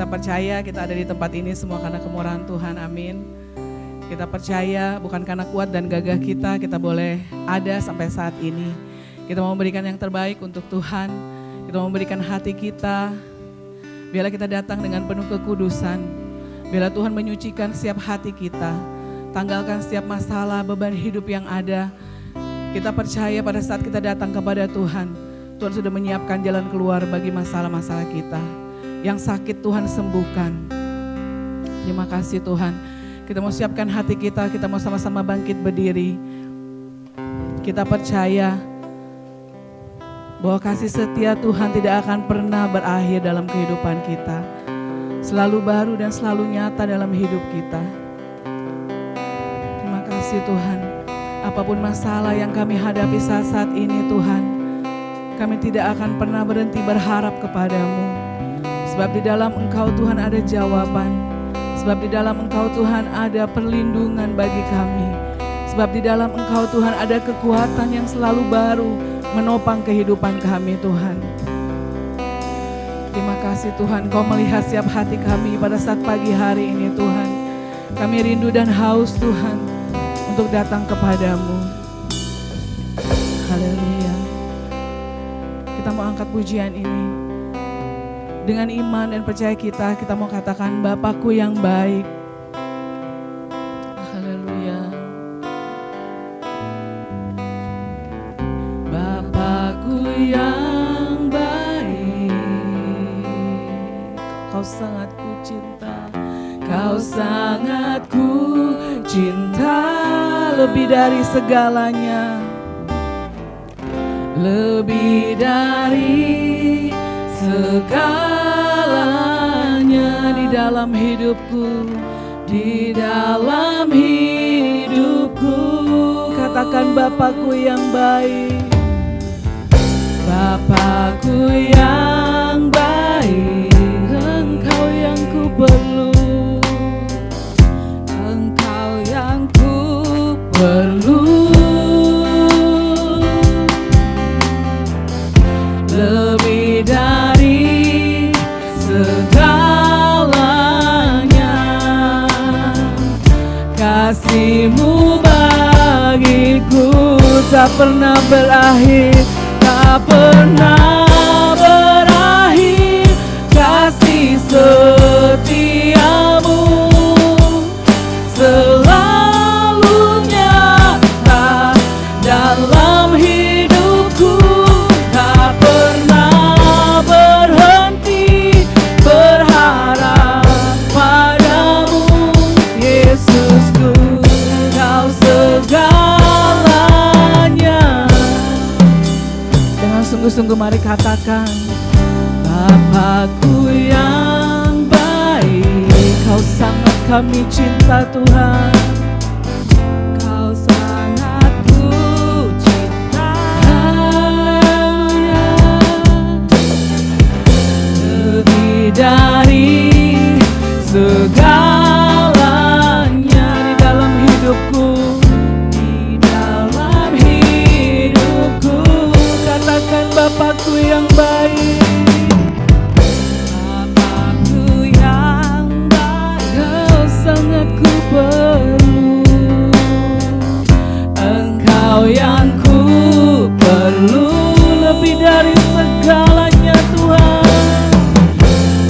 Kita percaya kita ada di tempat ini semua karena kemurahan Tuhan, amin. Kita percaya bukan karena kuat dan gagah kita boleh ada sampai saat ini. Kita mau memberikan yang terbaik untuk Tuhan, kita mau memberikan hati kita. Biarlah kita datang dengan penuh kekudusan, biarlah Tuhan menyucikan setiap hati kita, tanggalkan setiap masalah, beban hidup yang ada. Kita percaya pada saat kita datang kepada Tuhan, Tuhan sudah menyiapkan jalan keluar bagi masalah-masalah kita. Yang sakit Tuhan sembuhkan. Terima kasih Tuhan. Kita mau siapkan hati kita mau sama-sama bangkit berdiri. Kita percaya bahwa kasih setia Tuhan tidak akan pernah berakhir dalam kehidupan kita. Selalu baru dan selalu nyata dalam hidup kita. Terima kasih Tuhan. Apapun masalah yang kami hadapi saat ini Tuhan, kami tidak akan pernah berhenti berharap kepadamu. Sebab di dalam Engkau Tuhan ada jawaban. Sebab di dalam Engkau Tuhan ada perlindungan bagi kami. Sebab di dalam Engkau Tuhan ada kekuatan yang selalu baru menopang kehidupan kami Tuhan. Terima kasih Tuhan, Kau melihat setiap hati kami pada saat pagi hari ini Tuhan. Kami rindu dan haus Tuhan untuk datang kepadamu. Haleluya. Kita mau angkat pujian ini. Dengan iman dan percaya kita mau katakan Bapakku yang baik. Haleluya. Bapakku yang baik, Kau sangat ku cinta. Kau sangat ku cinta lebih dari segalanya. Lebih dari segalanya di dalam hidupku, di dalam hidupku. Katakan Bapakku yang baik, Bapakku yang baik. Engkau yang ku perlu, Engkau yang ku perlu. Lebih dari segalanya, kasih-Mu bagiku tak pernah berakhir, tak pernah berakhir. Kasih setia-Mu selalu nyata dalam hidupku. Tak pernah berhenti berharap padamu, Yesusku. Kau segalanya. Dengan sungguh-sungguh mari katakan Bapakku yang baik. Kau sangat kami cinta Tuhan. Kau sangat ku cinta. Haleluya. Lebih dari segalanya di dalam hidupku, di dalam hidupku. Katakan Bapakku yang baik. Bapakku yang baik. Kau sangat ku perlu, Engkau yang ku perlu. Lebih dari segalanya Tuhan,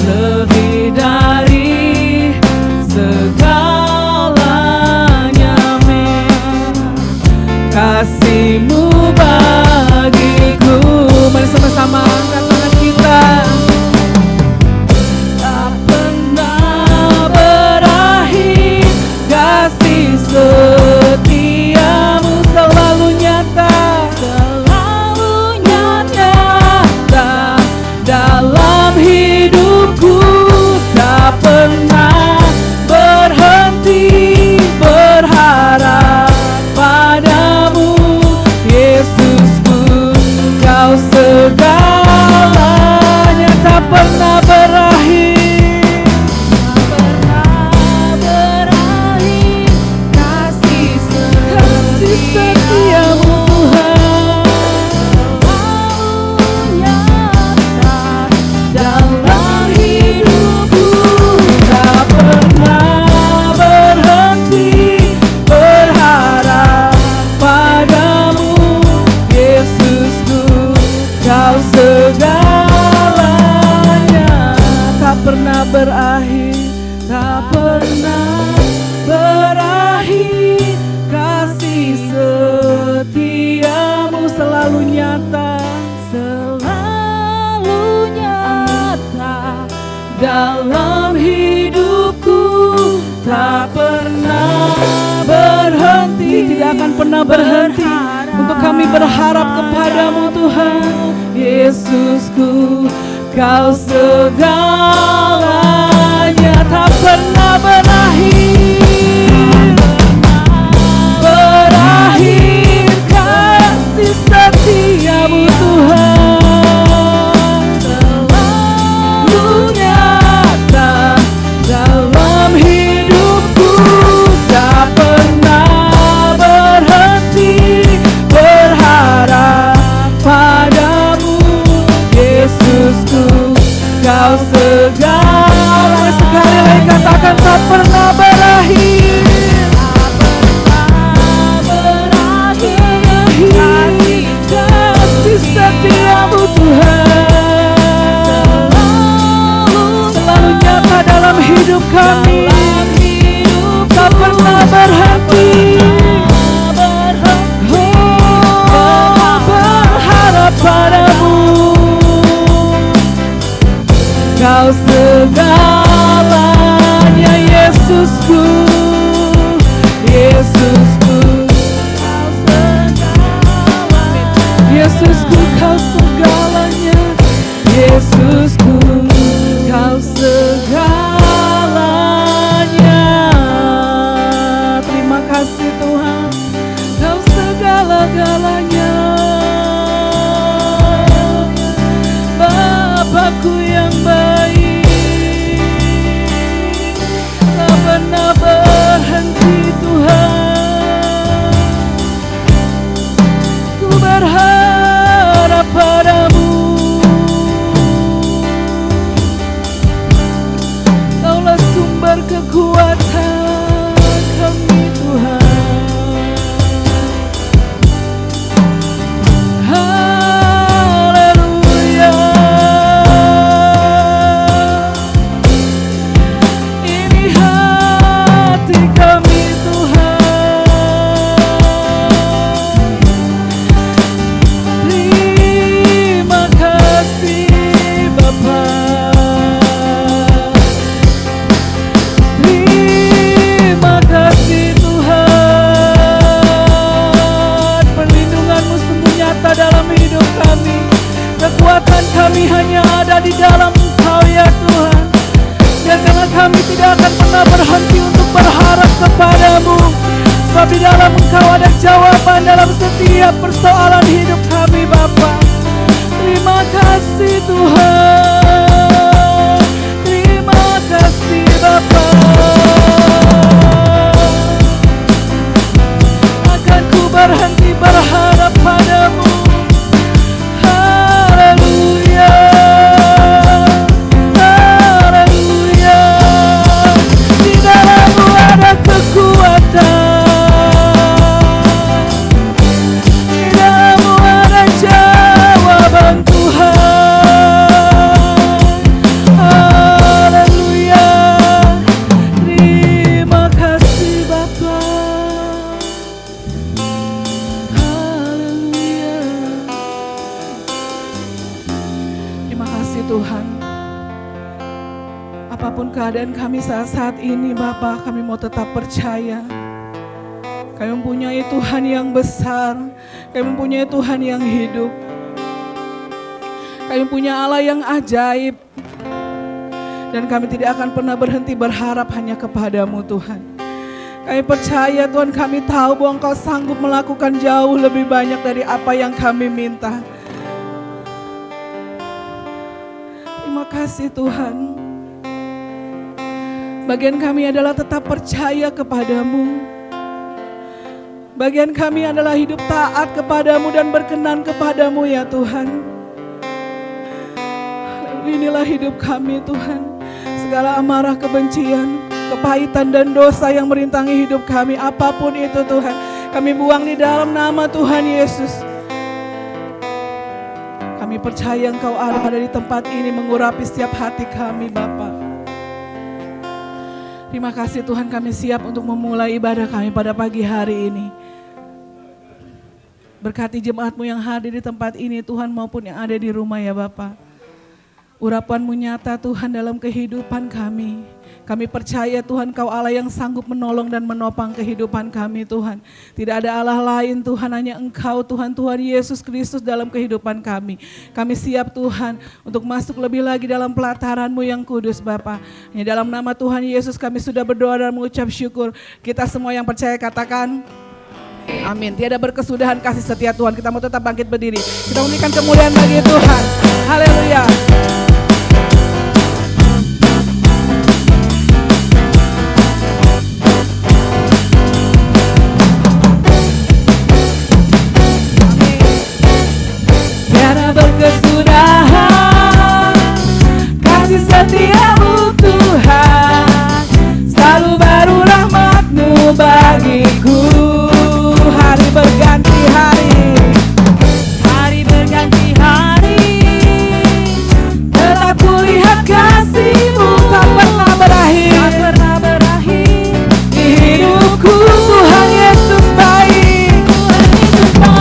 lebih dari segalanya, men. Kasih-Mu bagiku. Mari sama-sama angkat tangan kita. Tak pernah berakhir, kasih setia-Mu selalu nyata, selalu nyata dalam hidupku. Tak pernah berhenti berharap padamu, Yesusku. Kau segalanya, tak pernah berakhir, tak pernah berakhir. Kasih setia-Mu Tuhan selalu nyata dalam hidupku. nyata, selalu nyata dalam hidupku, tak pernah berhenti, tidak akan pernah berhenti untuk kami berharap kepadamu Tuhan. Yesusku, Kau segalanya, tak pernah berakhir, berakhir kasih setiamu Tuhan, selalu nyata dalam hidupku, tak pernah berhenti berharap padamu. Yesusku, Kau segala, sekali lagi katakan, tak pernah berakhir, kasih setiamu Tuhan, selalu nyata dalam hidup kami, tak pernah berhenti, berharap padamu. Kau segalanya, Yesusku, Yesusku, Kau segalanya, Yesusku, Kau segalanya, Yesusku, Kau segalanya. Terima kasih Tuhan, Kau segala-galanya, Bapakku yang baik, tak pernah berhenti Tuhan. Ku berharap padamu, Kaulah sumber kekuatan kami Tuhan. Kekuatan kami hanya ada di dalam Engkau ya Tuhan. Dan karena kami tidak akan pernah berhenti untuk berharap kepadamu, sebab di dalam Engkau ada jawaban dalam setiap persoalan hidup kami Bapa. Terima kasih Tuhan, terima kasih Bapa. Akan ku berhenti berharap padamu. Keadaan kami saat ini Bapa, kami mau tetap percaya kami mempunyai Tuhan yang besar, kami mempunyai Tuhan yang hidup, kami punya Allah yang ajaib, dan kami tidak akan pernah berhenti berharap hanya kepadamu Tuhan. Kami percaya Tuhan, kami tahu bahwa Engkau sanggup melakukan jauh lebih banyak dari apa yang kami minta. Terima kasih Tuhan. Bagian kami adalah tetap percaya kepadamu. Bagian kami adalah hidup taat kepadamu dan berkenan kepadamu ya Tuhan. Inilah hidup kami Tuhan. Segala amarah, kebencian, kepahitan dan dosa yang merintangi hidup kami, apapun itu Tuhan, kami buang di dalam nama Tuhan Yesus. Kami percaya Engkau ada di tempat ini mengurapi setiap hati kami Bapa. Terima kasih Tuhan, kami siap untuk memulai ibadah kami pada pagi hari ini. Berkati jemaat-Mu yang hadir di tempat ini Tuhan maupun yang ada di rumah ya Bapa. Urapan-Mu nyata Tuhan dalam kehidupan kami. Kami percaya Tuhan Kau Allah yang sanggup menolong dan menopang kehidupan kami Tuhan. Tidak ada Allah lain Tuhan, hanya Engkau Tuhan, Tuhan Yesus Kristus dalam kehidupan kami. Kami siap Tuhan untuk masuk lebih lagi dalam pelataran-Mu yang kudus Bapa. Hanya dalam nama Tuhan Yesus kami sudah berdoa dan mengucap syukur. Kita semua yang percaya katakan amin. Tiada berkesudahan kasih setia Tuhan. Kita mau tetap bangkit berdiri. Kita memberikan kemuliaan bagi Tuhan. Haleluya. Berkesudahan kasih setia-Mu Tuhan, selalu baru rahmat-Mu bagiku. Hari berganti hari, hari berganti hari, tetap kulihat kasih-Mu tak pernah berakhir, tak pernah berakhir di hidupku. Tuhan Yesus baik, Tuhan Yesus baik.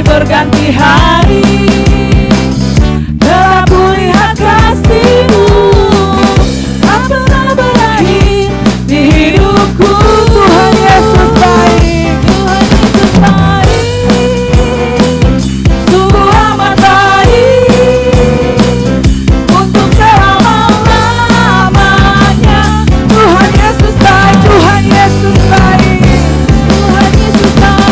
Berganti hari, telah kulihat kasih-Mu tak pernah berakhir di hidupku. Tuhan Yesus baik, Tuhan Yesus baik, sungguh amat baik untuk selama-lamanya. Tuhan Yesus baik, Tuhan Yesus baik, Tuhan Yesus baik.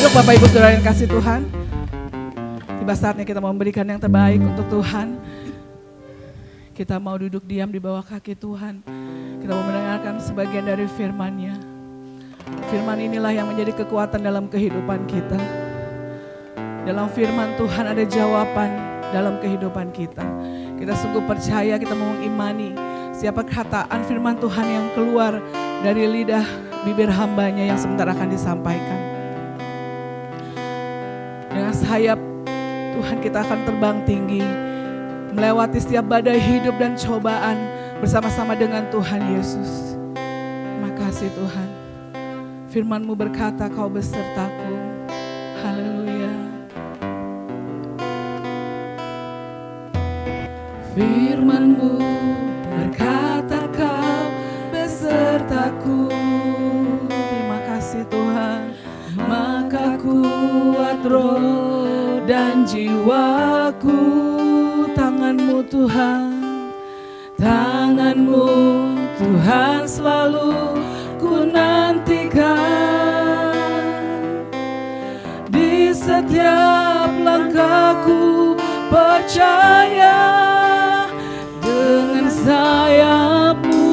Bapak Ibu Saudara yang kasih Tuhan, tiba saatnya kita mau memberikan yang terbaik untuk Tuhan. Kita mau duduk diam di bawah kaki Tuhan. Kita mau mendengarkan sebagian dari firman-Nya. Firman inilah yang menjadi kekuatan dalam kehidupan kita. Dalam firman Tuhan ada jawaban dalam kehidupan kita. Kita sungguh percaya, kita mau mengimani siapa perkataan firman Tuhan yang keluar dari lidah bibir hamba-Nya yang sebentar akan disampaikan. Dengan sayap Tuhan kita akan terbang tinggi, melewati setiap badai hidup dan cobaan bersama-sama dengan Tuhan Yesus. Terima kasih Tuhan. Firman-Mu berkata, Kau besertaku. Haleluya. Firman-Mu berkata, Kau besertaku. Terima kasih Tuhan. Maka kuat roh dan jiwaku, tangan-Mu Tuhan, tangan-Mu Tuhan selalu ku nantikan. Di setiap langkahku percaya dengan sayap-Mu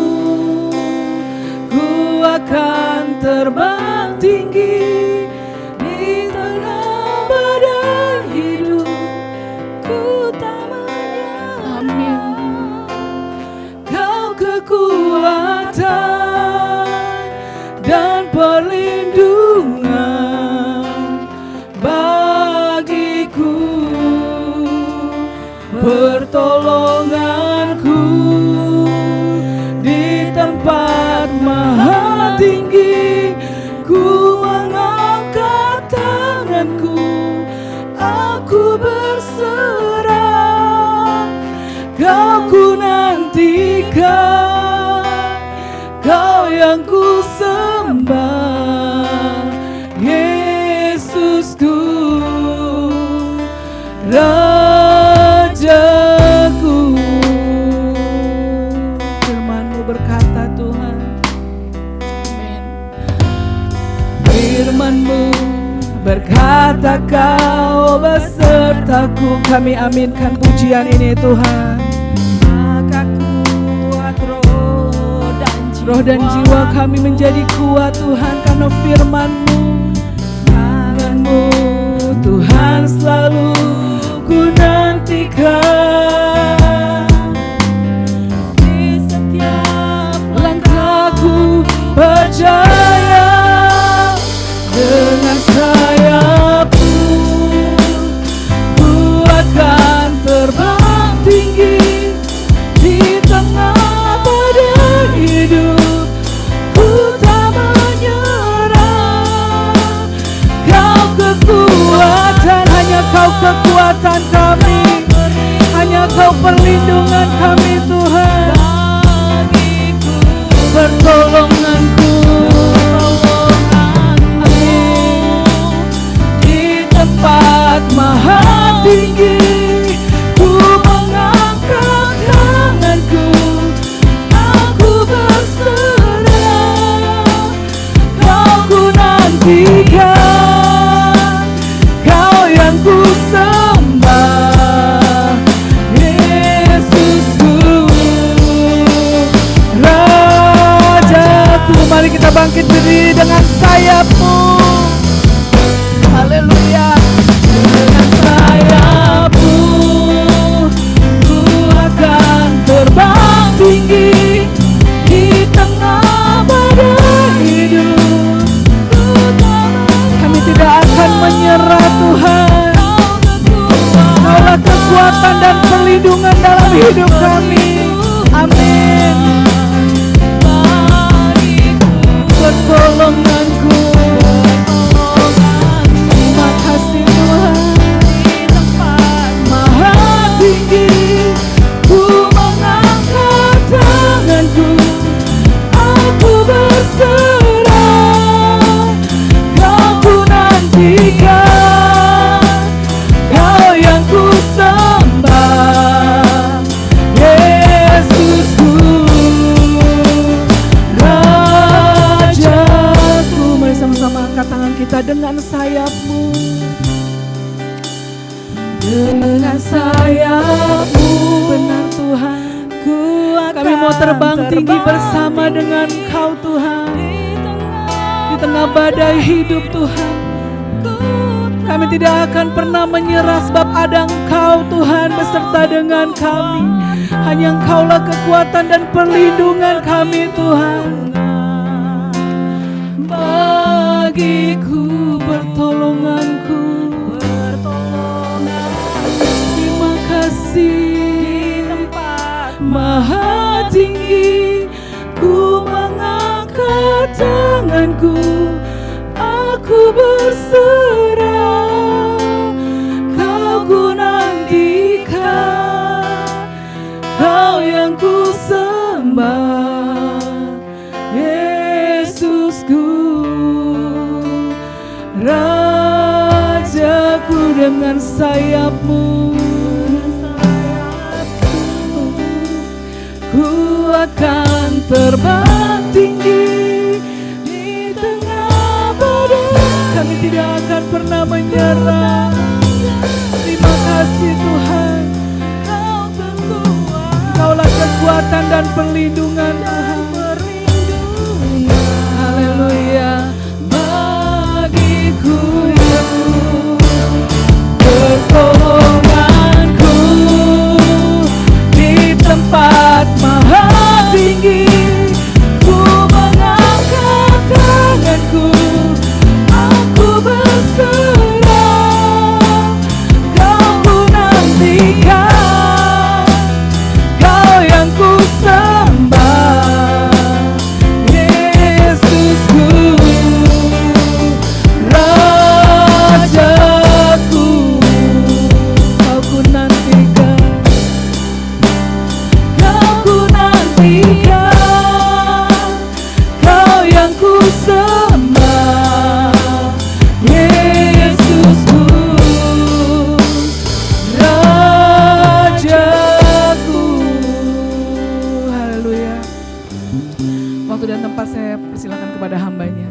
ku akan terbang tinggi di tengah badai hidup ku tak menyerah. Amin. Kau kekuatan dan perlindungan bagiku, pertolonganku di tempat maha tinggi. Ku mengangkat tanganku, aku berserah. Kau ku nantikan, Kau yang ku sembah, Yesusku, Rajaku. Firman-Mu berkata Tuhan, amin. Firman-Mu berkata Kau besertaku. Kami aminkan pujian ini Tuhan. Maka kuat roh dan jiwa kami menjadi kuat Tuhan karena firman-Mu. Tangan-Mu Tuhan selalu ku nantikan. Di setiap langkahku percaya dengan sayap-Mu ku akan terbang tinggi di tengah badai hidup. Ku tak menyerah. Kau kekuatan, hanya Kau kekuatan kami, hanya Kau perlindungan kami Tuhan. Pertolonganku, amin. Di tempat maha tinggi ku mengangkat tanganku, aku berserah. Kau ku nantikan, Kau yang ku sembah, Yesusku, Rajaku. Mari kita bangkit berdiri dengan sayap-Mu. Haleluya. Dengan sayap-Mu ku akan terbang tinggi di tengah badai hidup. Kami tidak akan menyerah Tuhan. Kaulah kekuatan dan perlindungan dalam hidup kami. Amin. Pertolonganku, terima kasih Tuhan. Di tempat maha tinggi ku mengangkat tanganku, aku berserah. Kau ku nantikan, Kau yang ku sembah, Yesusku, Rajaku. Mari sama-sama angkat tangan kita dengan sayap-Mu. Dengan sayap-Mu, benar Tuhan, kami mau terbang tinggi bersama dengan Kau Tuhan. Di tengah badai hidup Tuhan, kami tidak akan pernah menyerah sebab ada Engkau Tuhan beserta dengan kami. Hanya Engkaulah kekuatan dan perlindungan kami Tuhan. Bagiku pertolonganku, terima kasih. Di tempat maha tinggi ku mengangkat tanganku, aku berserah. Kau ku nantikan, Kau yang ku sembah, Yesusku, Rajaku. Dengan sayap-Mu ku akan terbang tinggi di tengah badai. Kami tidak akan pernah menyerah. Terima kasih Tuhan. Kaulah kekuatan dan perlindungan Tuhan. Haleluya. Bagiku pertolonganku di tempat maha tinggi. Ku mengangkat tanganku, aku berserah. Kau ku nantikan, Kau yang ku sembah, Yesusku, Rajaku. Kau ku nantikan, Kau ku nantikan, Kau yang ku sembah, Yesusku, Rajaku. Haleluya. Waktu dan tempat saya persilakan kepada hambanya.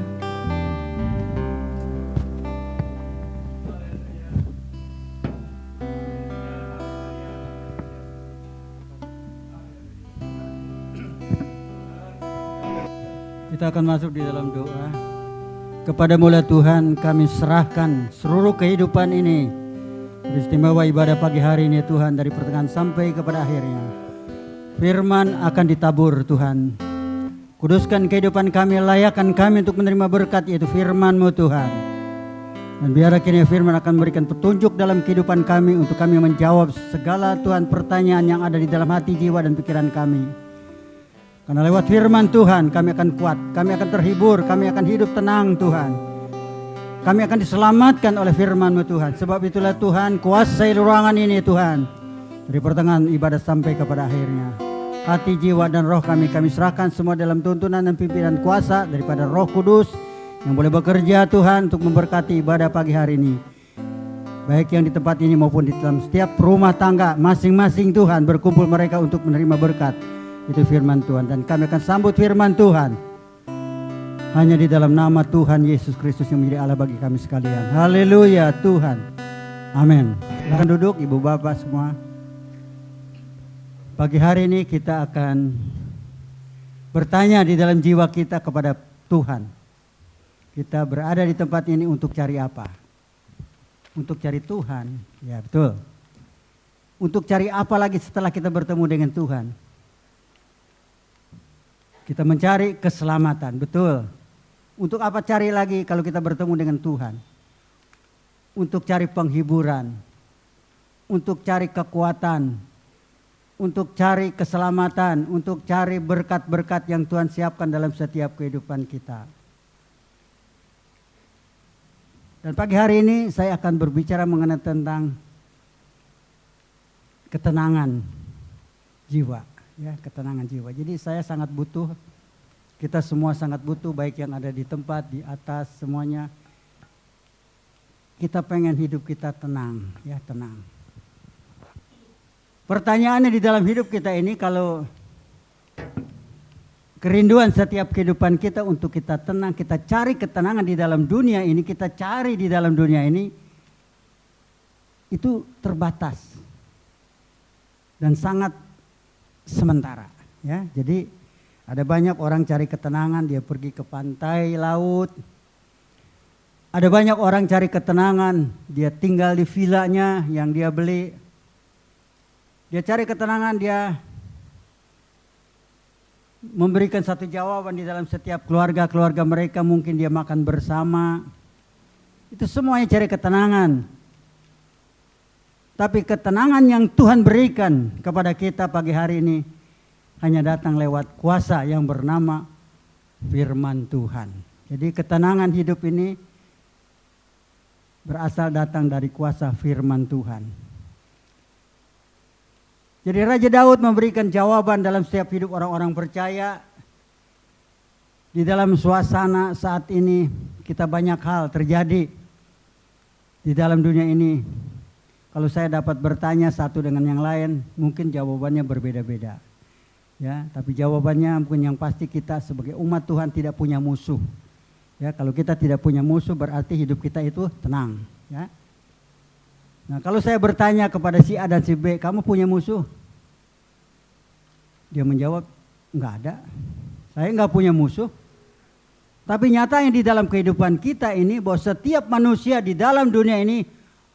Kita akan masuk di dalam doa. Kepada-Mu Tuhan kami serahkan seluruh kehidupan ini. Istimewa ibadah pagi hari ini Tuhan, dari pertengahan sampai kepada akhirnya. Firman akan ditabur Tuhan. Kuduskan kehidupan kami, layakkan kami untuk menerima berkat, yaitu firman-Mu Tuhan. Dan biarlah kiranya firman akan memberikan petunjuk dalam kehidupan kami untuk kami menjawab segala Tuhan pertanyaan yang ada di dalam hati, jiwa dan pikiran kami. Karena lewat firman Tuhan kami akan kuat, kami akan terhibur, kami akan hidup tenang Tuhan. Kami akan diselamatkan oleh firman-Mu Tuhan. Sebab itulah Tuhan, kuasai ruangan ini Tuhan, dari pertengahan ibadah sampai kepada akhirnya. Hati, jiwa dan roh kami serahkan semua dalam tuntunan dan pimpinan kuasa daripada Roh Kudus yang boleh bekerja Tuhan untuk memberkati ibadah pagi hari ini. Baik yang di tempat ini maupun di dalam setiap rumah tangga masing-masing Tuhan, berkumpul mereka untuk menerima berkat. Itu firman Tuhan, dan kami akan sambut firman Tuhan hanya di dalam nama Tuhan Yesus Kristus yang menjadi Allah bagi kami sekalian. Haleluya Tuhan. Amin. Silakan duduk ibu bapak semua. Pagi hari ini kita akan bertanya di dalam jiwa kita kepada Tuhan. Kita berada di tempat ini untuk cari apa? Untuk cari Tuhan. Ya betul. Untuk cari apa lagi setelah kita bertemu dengan Tuhan? Kita mencari keselamatan, betul. Untuk apa cari lagi kalau kita bertemu dengan Tuhan? Untuk cari penghiburan, untuk cari kekuatan, untuk cari keselamatan, untuk cari berkat-berkat yang Tuhan siapkan dalam setiap kehidupan kita. Dan pagi hari ini saya akan berbicara mengenai tentang ketenangan jiwa. Ya, ketenangan jiwa. Jadi saya sangat butuh, kita semua sangat butuh, baik yang ada di tempat, di atas, semuanya. Kita pengen hidup kita tenang, ya tenang. Pertanyaannya di dalam hidup kita ini, kalau kerinduan setiap kehidupan kita untuk kita tenang, kita cari ketenangan di dalam dunia ini, kita cari di dalam dunia ini, itu terbatas dan sangat sementara, ya. Jadi ada banyak orang cari ketenangan, dia pergi ke pantai laut. Ada banyak orang cari ketenangan, dia tinggal di vilanya yang dia beli. Dia cari ketenangan, dia memberikan satu jawaban di dalam setiap keluarga mereka, mungkin dia makan bersama. Itu semuanya cari ketenangan. Tapi ketenangan yang Tuhan berikan kepada kita pagi hari ini hanya datang lewat kuasa yang bernama firman Tuhan. Jadi ketenangan hidup ini berasal datang dari kuasa firman Tuhan. Jadi Raja Daud memberikan jawaban dalam setiap hidup orang-orang percaya. Di dalam suasana saat ini kita banyak hal terjadi di dalam dunia ini. Kalau saya dapat bertanya satu dengan yang lain, mungkin jawabannya berbeda-beda. Ya, tapi jawabannya mungkin yang pasti kita sebagai umat Tuhan tidak punya musuh. Ya, kalau kita tidak punya musuh berarti hidup kita itu tenang. Ya. Nah, kalau saya bertanya kepada si A dan si B, kamu punya musuh? Dia menjawab, enggak ada. Saya enggak punya musuh. Tapi nyatanya di dalam kehidupan kita ini bahwa setiap manusia di dalam dunia ini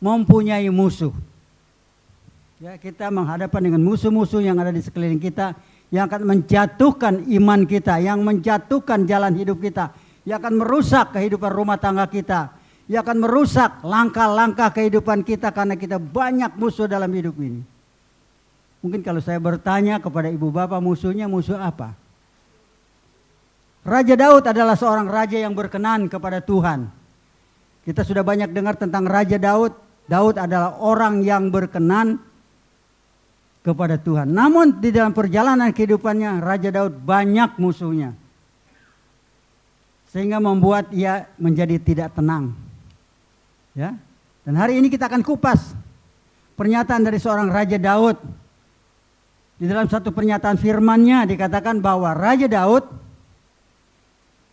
mempunyai musuh. Ya, kita menghadapkan dengan musuh-musuh yang ada di sekeliling kita, yang akan menjatuhkan iman kita, yang menjatuhkan jalan hidup kita, yang akan merusak kehidupan rumah tangga kita, yang akan merusak langkah-langkah kehidupan kita karena kita banyak musuh dalam hidup ini. Mungkin kalau saya bertanya kepada ibu bapak, musuhnya musuh apa? Raja Daud adalah seorang raja yang berkenan kepada Tuhan. Kita sudah banyak dengar tentang Raja Daud. Daud adalah orang yang berkenan kepada Tuhan. Namun di dalam perjalanan kehidupannya, Raja Daud banyak musuhnya. Sehingga membuat ia menjadi tidak tenang. Ya. Dan hari ini kita akan kupas pernyataan dari seorang Raja Daud. Di dalam satu pernyataan firman-Nya dikatakan bahwa Raja Daud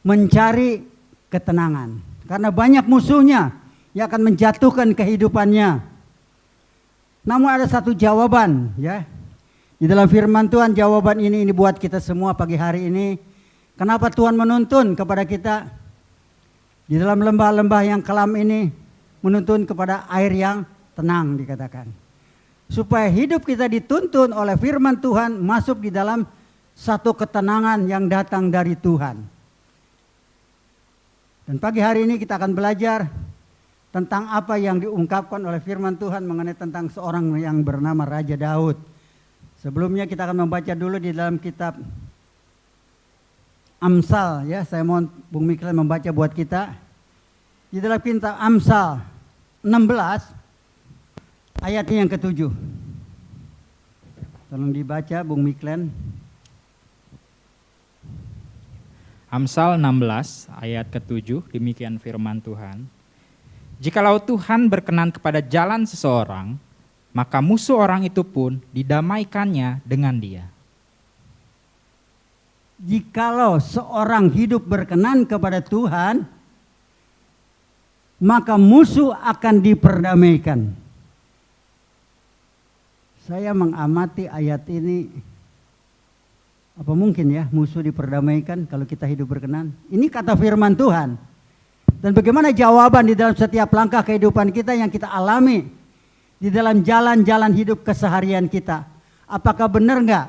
mencari ketenangan. Karena banyak musuhnya yang akan menjatuhkan kehidupannya. Namun ada satu jawaban, ya. Di dalam firman Tuhan jawaban ini buat kita semua pagi hari ini. Kenapa Tuhan menuntun kepada kita di dalam lembah-lembah yang kelam ini, menuntun kepada air yang tenang dikatakan. Supaya hidup kita dituntun oleh firman Tuhan masuk di dalam satu ketenangan yang datang dari Tuhan. Dan pagi hari ini kita akan belajar tentang apa yang diungkapkan oleh firman Tuhan mengenai tentang seorang yang bernama Raja Daud. Sebelumnya kita akan membaca dulu di dalam kitab Amsal, ya. Saya mohon Bung Mikhail membaca buat kita. Di dalam kitab Amsal 16 ayatnya yang ke-7. Tolong dibaca Bung Miklen. Amsal 16 ayat ke-7, demikian firman Tuhan. Jikalau Tuhan berkenan kepada jalan seseorang, maka musuh orang itu pun didamaikannya dengan dia. Jikalau seorang hidup berkenan kepada Tuhan, maka musuh akan diperdamaikan. Saya mengamati ayat ini, apa mungkin ya musuh diperdamaikan kalau kita hidup berkenan? Ini kata firman Tuhan. Dan bagaimana jawaban di dalam setiap langkah kehidupan kita yang kita alami di dalam jalan-jalan hidup keseharian kita? Apakah benar enggak?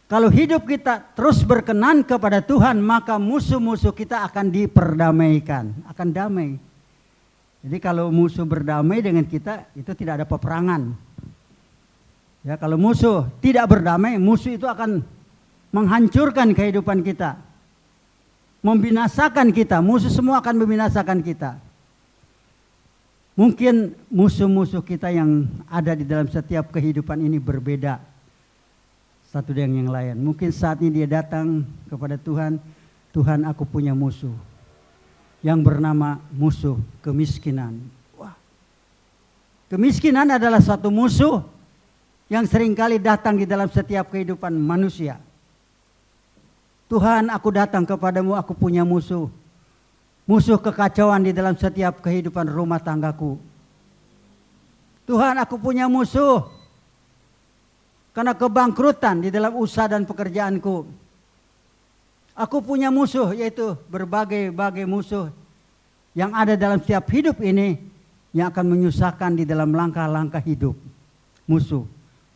Kalau hidup kita terus berkenan kepada Tuhan, maka musuh-musuh kita akan diperdamaikan, akan damai. Jadi kalau musuh berdamai dengan kita, itu tidak ada peperangan. Ya, kalau musuh tidak berdamai, musuh itu akan menghancurkan kehidupan kita. Membinasakan kita, musuh semua akan membinasakan kita. Mungkin musuh-musuh kita yang ada di dalam setiap kehidupan ini berbeda satu dengan yang lain. Mungkin saat ini dia datang kepada Tuhan, Tuhan aku punya musuh. Yang bernama musuh kemiskinan. Wah. Kemiskinan adalah satu musuh yang seringkali datang di dalam setiap kehidupan manusia. Tuhan, aku datang kepadamu, aku punya musuh. Musuh kekacauan di dalam setiap kehidupan rumah tanggaku. Tuhan, aku punya musuh karena kebangkrutan di dalam usaha dan pekerjaanku. Aku punya musuh, yaitu berbagai-bagai musuh yang ada dalam setiap hidup ini yang akan menyusahkan di dalam langkah-langkah hidup. Musuh.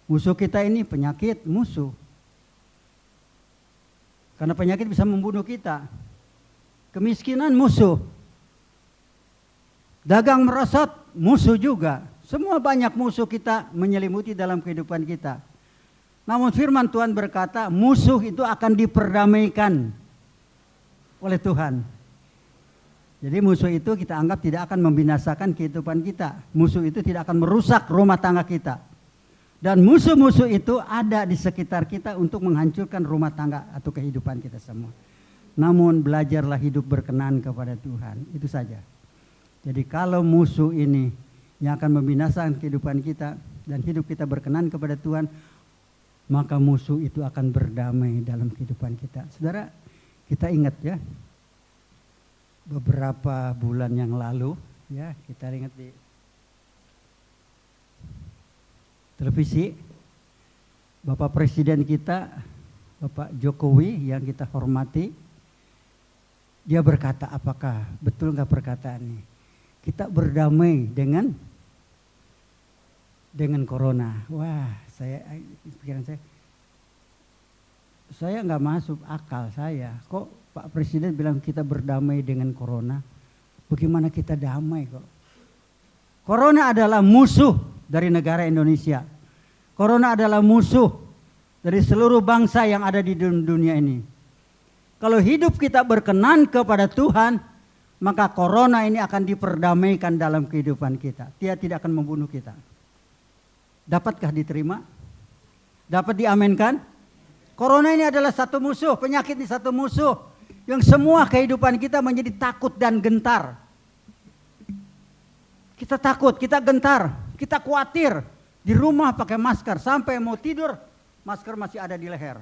Musuh kita ini penyakit, musuh. Karena penyakit bisa membunuh kita. Kemiskinan, musuh. Dagang merosot, musuh juga. Semua banyak musuh kita menyelimuti dalam kehidupan kita. Namun firman Tuhan berkata, musuh itu akan diperdamaikan oleh Tuhan. Jadi musuh itu kita anggap tidak akan membinasakan kehidupan kita. Musuh itu tidak akan merusak rumah tangga kita. Dan musuh-musuh itu ada di sekitar kita untuk menghancurkan rumah tangga atau kehidupan kita semua. Namun belajarlah hidup berkenan kepada Tuhan. Itu saja. Jadi kalau musuh ini yang akan membinasakan kehidupan kita dan hidup kita berkenan kepada Tuhan, maka musuh itu akan berdamai dalam kehidupan kita. Saudara, Kita ingat ya, beberapa bulan yang lalu ya, kita ingat di televisi, Bapak Presiden kita, Bapak Jokowi yang kita hormati, dia berkata, apakah betul nggak perkataan ini? Kita berdamai dengan corona. Wah, pikiran saya nggak masuk akal saya. Kok Pak Presiden bilang kita berdamai dengan corona? Bagaimana kita damai kok? Corona adalah musuh dari negara Indonesia. Corona adalah musuh dari seluruh bangsa yang ada di dunia ini. Kalau hidup kita berkenan kepada Tuhan, maka corona ini akan diperdamaikan dalam kehidupan kita. Dia tidak akan membunuh kita. Dapatkah diterima? Dapat diamenkan? Corona ini adalah satu musuh, penyakit ini satu musuh. Yang semua kehidupan kita menjadi takut dan gentar. Kita takut, kita gentar, kita khawatir. Di rumah pakai masker, sampai mau tidur, masker masih ada di leher.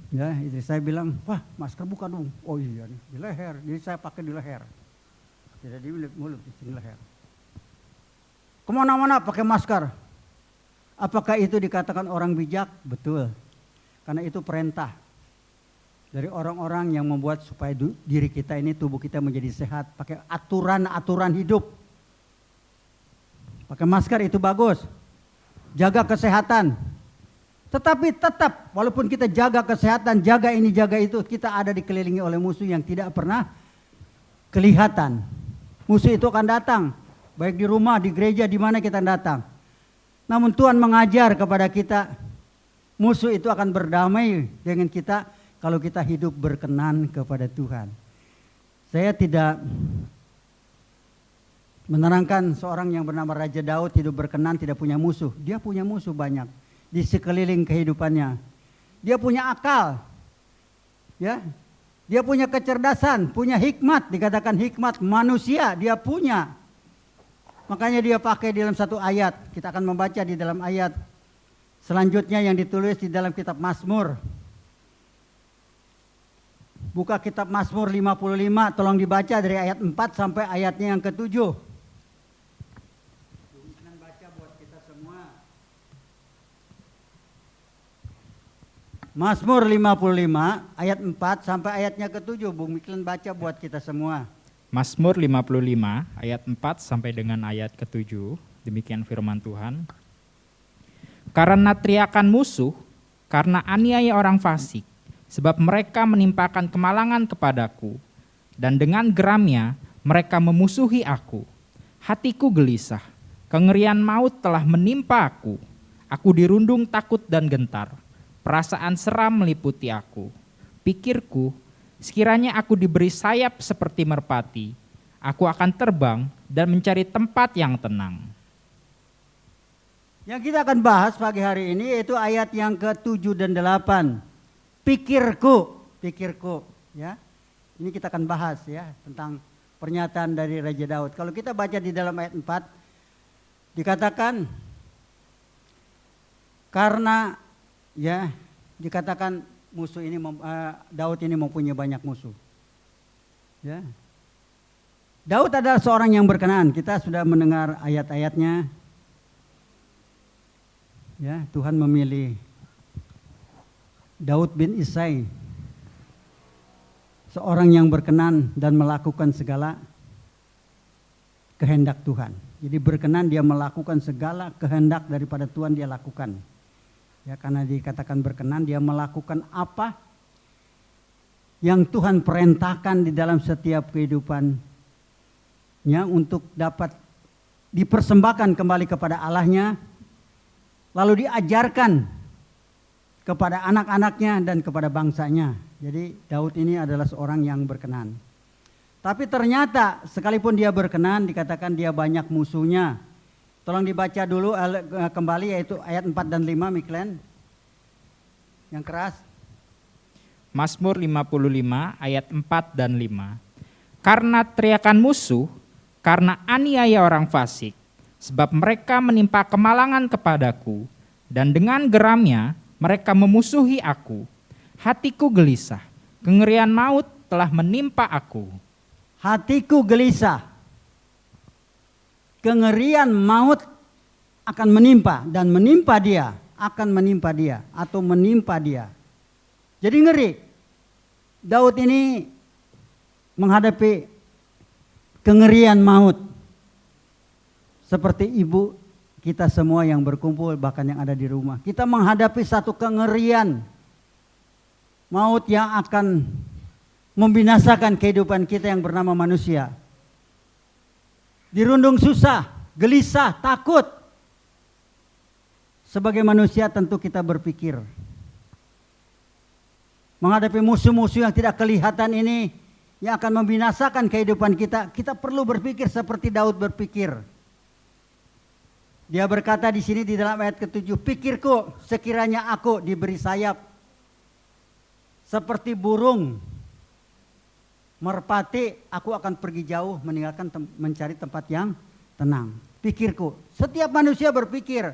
Ya, istri saya bilang, wah masker buka dong. Oh iya nih, di leher. Jadi saya pakai di leher. Tidak di mulut, di leher. Kemana-mana pakai masker. Apakah itu dikatakan orang bijak? Betul. Karena itu perintah dari orang-orang yang membuat supaya diri kita ini, tubuh kita menjadi sehat. Pakai aturan-aturan hidup. Pakai masker itu bagus. Jaga kesehatan. Tetapi tetap walaupun kita jaga kesehatan, jaga ini, jaga itu, kita ada dikelilingi oleh musuh yang tidak pernah kelihatan. Musuh itu akan datang, baik di rumah, di gereja, di mana kita datang. Namun Tuhan mengajar kepada kita, musuh itu akan berdamai dengan kita kalau kita hidup berkenan kepada Tuhan. Saya tidak menerangkan seorang yang bernama Raja Daud hidup berkenan tidak punya musuh. Dia punya musuh banyak di sekeliling kehidupannya. Dia punya akal, ya, dia punya kecerdasan, punya hikmat, dikatakan hikmat manusia dia punya. Makanya dia pakai di dalam satu ayat. Kita akan membaca di dalam ayat selanjutnya yang ditulis di dalam kitab Mazmur. Buka kitab Mazmur 55, tolong dibaca dari ayat 4 sampai ayatnya yang ke-7. Mazmur 55 ayat 4 sampai ayatnya ke-7. Bung Miklen baca buat kita semua. Mazmur 55 ayat 4 sampai dengan ayat ke-7. Demikian firman Tuhan. Karena teriakan musuh, karena aniaya orang fasik, sebab mereka menimpakan kemalangan kepadaku, dan dengan geramnya mereka memusuhi aku. Hatiku gelisah, kengerian maut telah menimpa aku. Aku dirundung takut dan gentar. Perasaan seram meliputi aku. Pikirku, sekiranya aku diberi sayap seperti merpati, aku akan terbang dan mencari tempat yang tenang. Yang kita akan bahas pagi hari ini yaitu ayat yang ke-7 dan 8. Pikirku, ya. Ini kita akan bahas ya tentang pernyataan dari Raja Daud. Kalau kita baca di dalam ayat 4 dikatakan karena ya dikatakan musuh ini Daud ini mempunyai banyak musuh. Ya. Daud adalah seorang yang berkenan. Kita sudah mendengar ayat-ayatnya. Ya, Tuhan memilih Daud bin Isai, seorang yang berkenan dan melakukan segala kehendak Tuhan. Jadi berkenan dia melakukan segala kehendak daripada Tuhan dia lakukan. Ya, karena dikatakan berkenan dia melakukan apa yang Tuhan perintahkan di dalam setiap kehidupannya untuk dapat dipersembahkan kembali kepada Allahnya, lalu diajarkan kepada anak-anaknya dan kepada bangsanya. Jadi Daud ini adalah seorang yang berkenan. Tapi ternyata sekalipun dia berkenan dikatakan dia banyak musuhnya. Tolong dibaca dulu kembali yaitu ayat 4 dan 5 Miklen. Yang keras. Mazmur 55 ayat 4 dan 5. Karena teriakan musuh, karena aniaya orang fasik, sebab mereka menimpa kemalangan kepadaku, dan dengan geramnya mereka memusuhi aku. Hatiku gelisah, Kengerian maut telah menimpa aku. Hatiku gelisah. Kengerian maut akan menimpa dan menimpa dia, akan menimpa dia atau menimpa dia. Jadi ngeri. Daud ini menghadapi kengerian maut. Seperti ibu kita semua yang berkumpul, bahkan yang ada di rumah. Kita menghadapi satu kengerian maut yang akan membinasakan kehidupan kita yang bernama manusia. Dirundung susah, gelisah, takut. Sebagai manusia tentu kita berpikir. Menghadapi musuh-musuh yang tidak kelihatan ini, yang akan membinasakan kehidupan kita, kita perlu berpikir seperti Daud berpikir. Dia berkata di sini di dalam ayat ke-7, pikirku sekiranya aku diberi sayap seperti burung merpati, aku akan pergi jauh meninggalkan mencari tempat yang tenang. Pikirku, setiap manusia berpikir.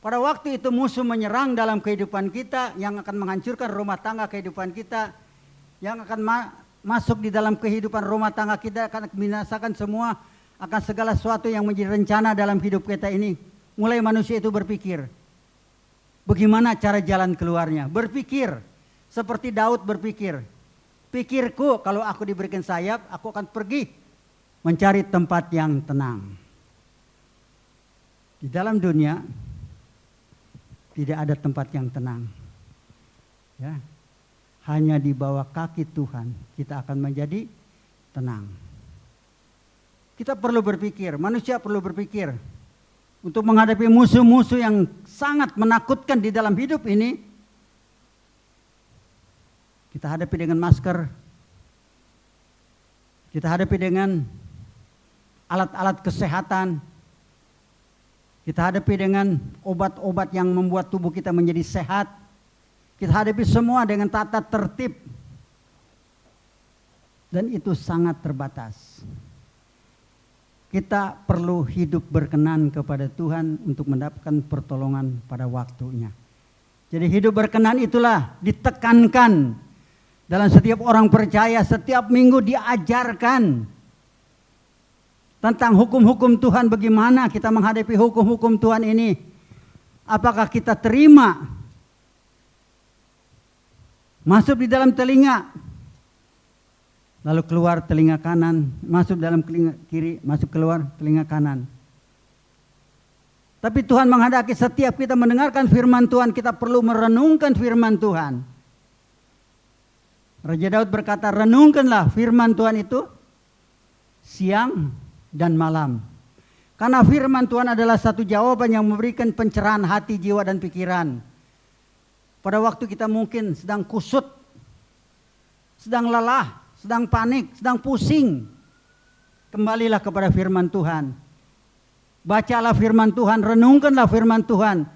Pada waktu itu musuh menyerang dalam kehidupan kita yang akan menghancurkan rumah tangga kehidupan kita, yang akan masuk di dalam kehidupan rumah tangga kita, akan membinasakan semua, akan segala sesuatu yang menjadi rencana dalam hidup kita ini. Mulai manusia itu berpikir, bagaimana cara jalan keluarnya? Berpikir, seperti Daud berpikir. Pikirku kalau aku diberikan sayap, aku akan pergi mencari tempat yang tenang. Di dalam dunia tidak ada tempat yang tenang. Ya. Hanya di bawah kaki Tuhan kita akan menjadi tenang. Kita perlu berpikir, manusia perlu berpikir untuk menghadapi musuh-musuh yang sangat menakutkan di dalam hidup ini. Kita hadapi dengan masker, kita hadapi dengan alat-alat kesehatan, kita hadapi dengan obat-obat yang membuat tubuh kita menjadi sehat, kita hadapi semua dengan tata tertib, dan itu sangat terbatas. Kita perlu hidup berkenan kepada Tuhan untuk mendapatkan pertolongan pada waktunya. Jadi hidup berkenan itulah ditekankan dalam setiap orang percaya, setiap minggu diajarkan tentang hukum-hukum Tuhan, bagaimana kita menghadapi hukum-hukum Tuhan ini. Apakah kita terima masuk di dalam telinga, lalu keluar telinga kanan, masuk dalam telinga kiri, masuk keluar telinga kanan. Tapi Tuhan menghendaki setiap kita mendengarkan firman Tuhan, kita perlu merenungkan firman Tuhan. Raja Daud berkata, renungkanlah firman Tuhan itu siang dan malam. Karena firman Tuhan adalah satu jawaban yang memberikan pencerahan hati, jiwa, dan pikiran. Pada waktu kita mungkin sedang kusut, sedang lelah, sedang panik, sedang pusing, kembalilah kepada firman Tuhan. Bacalah firman Tuhan, renungkanlah firman Tuhan.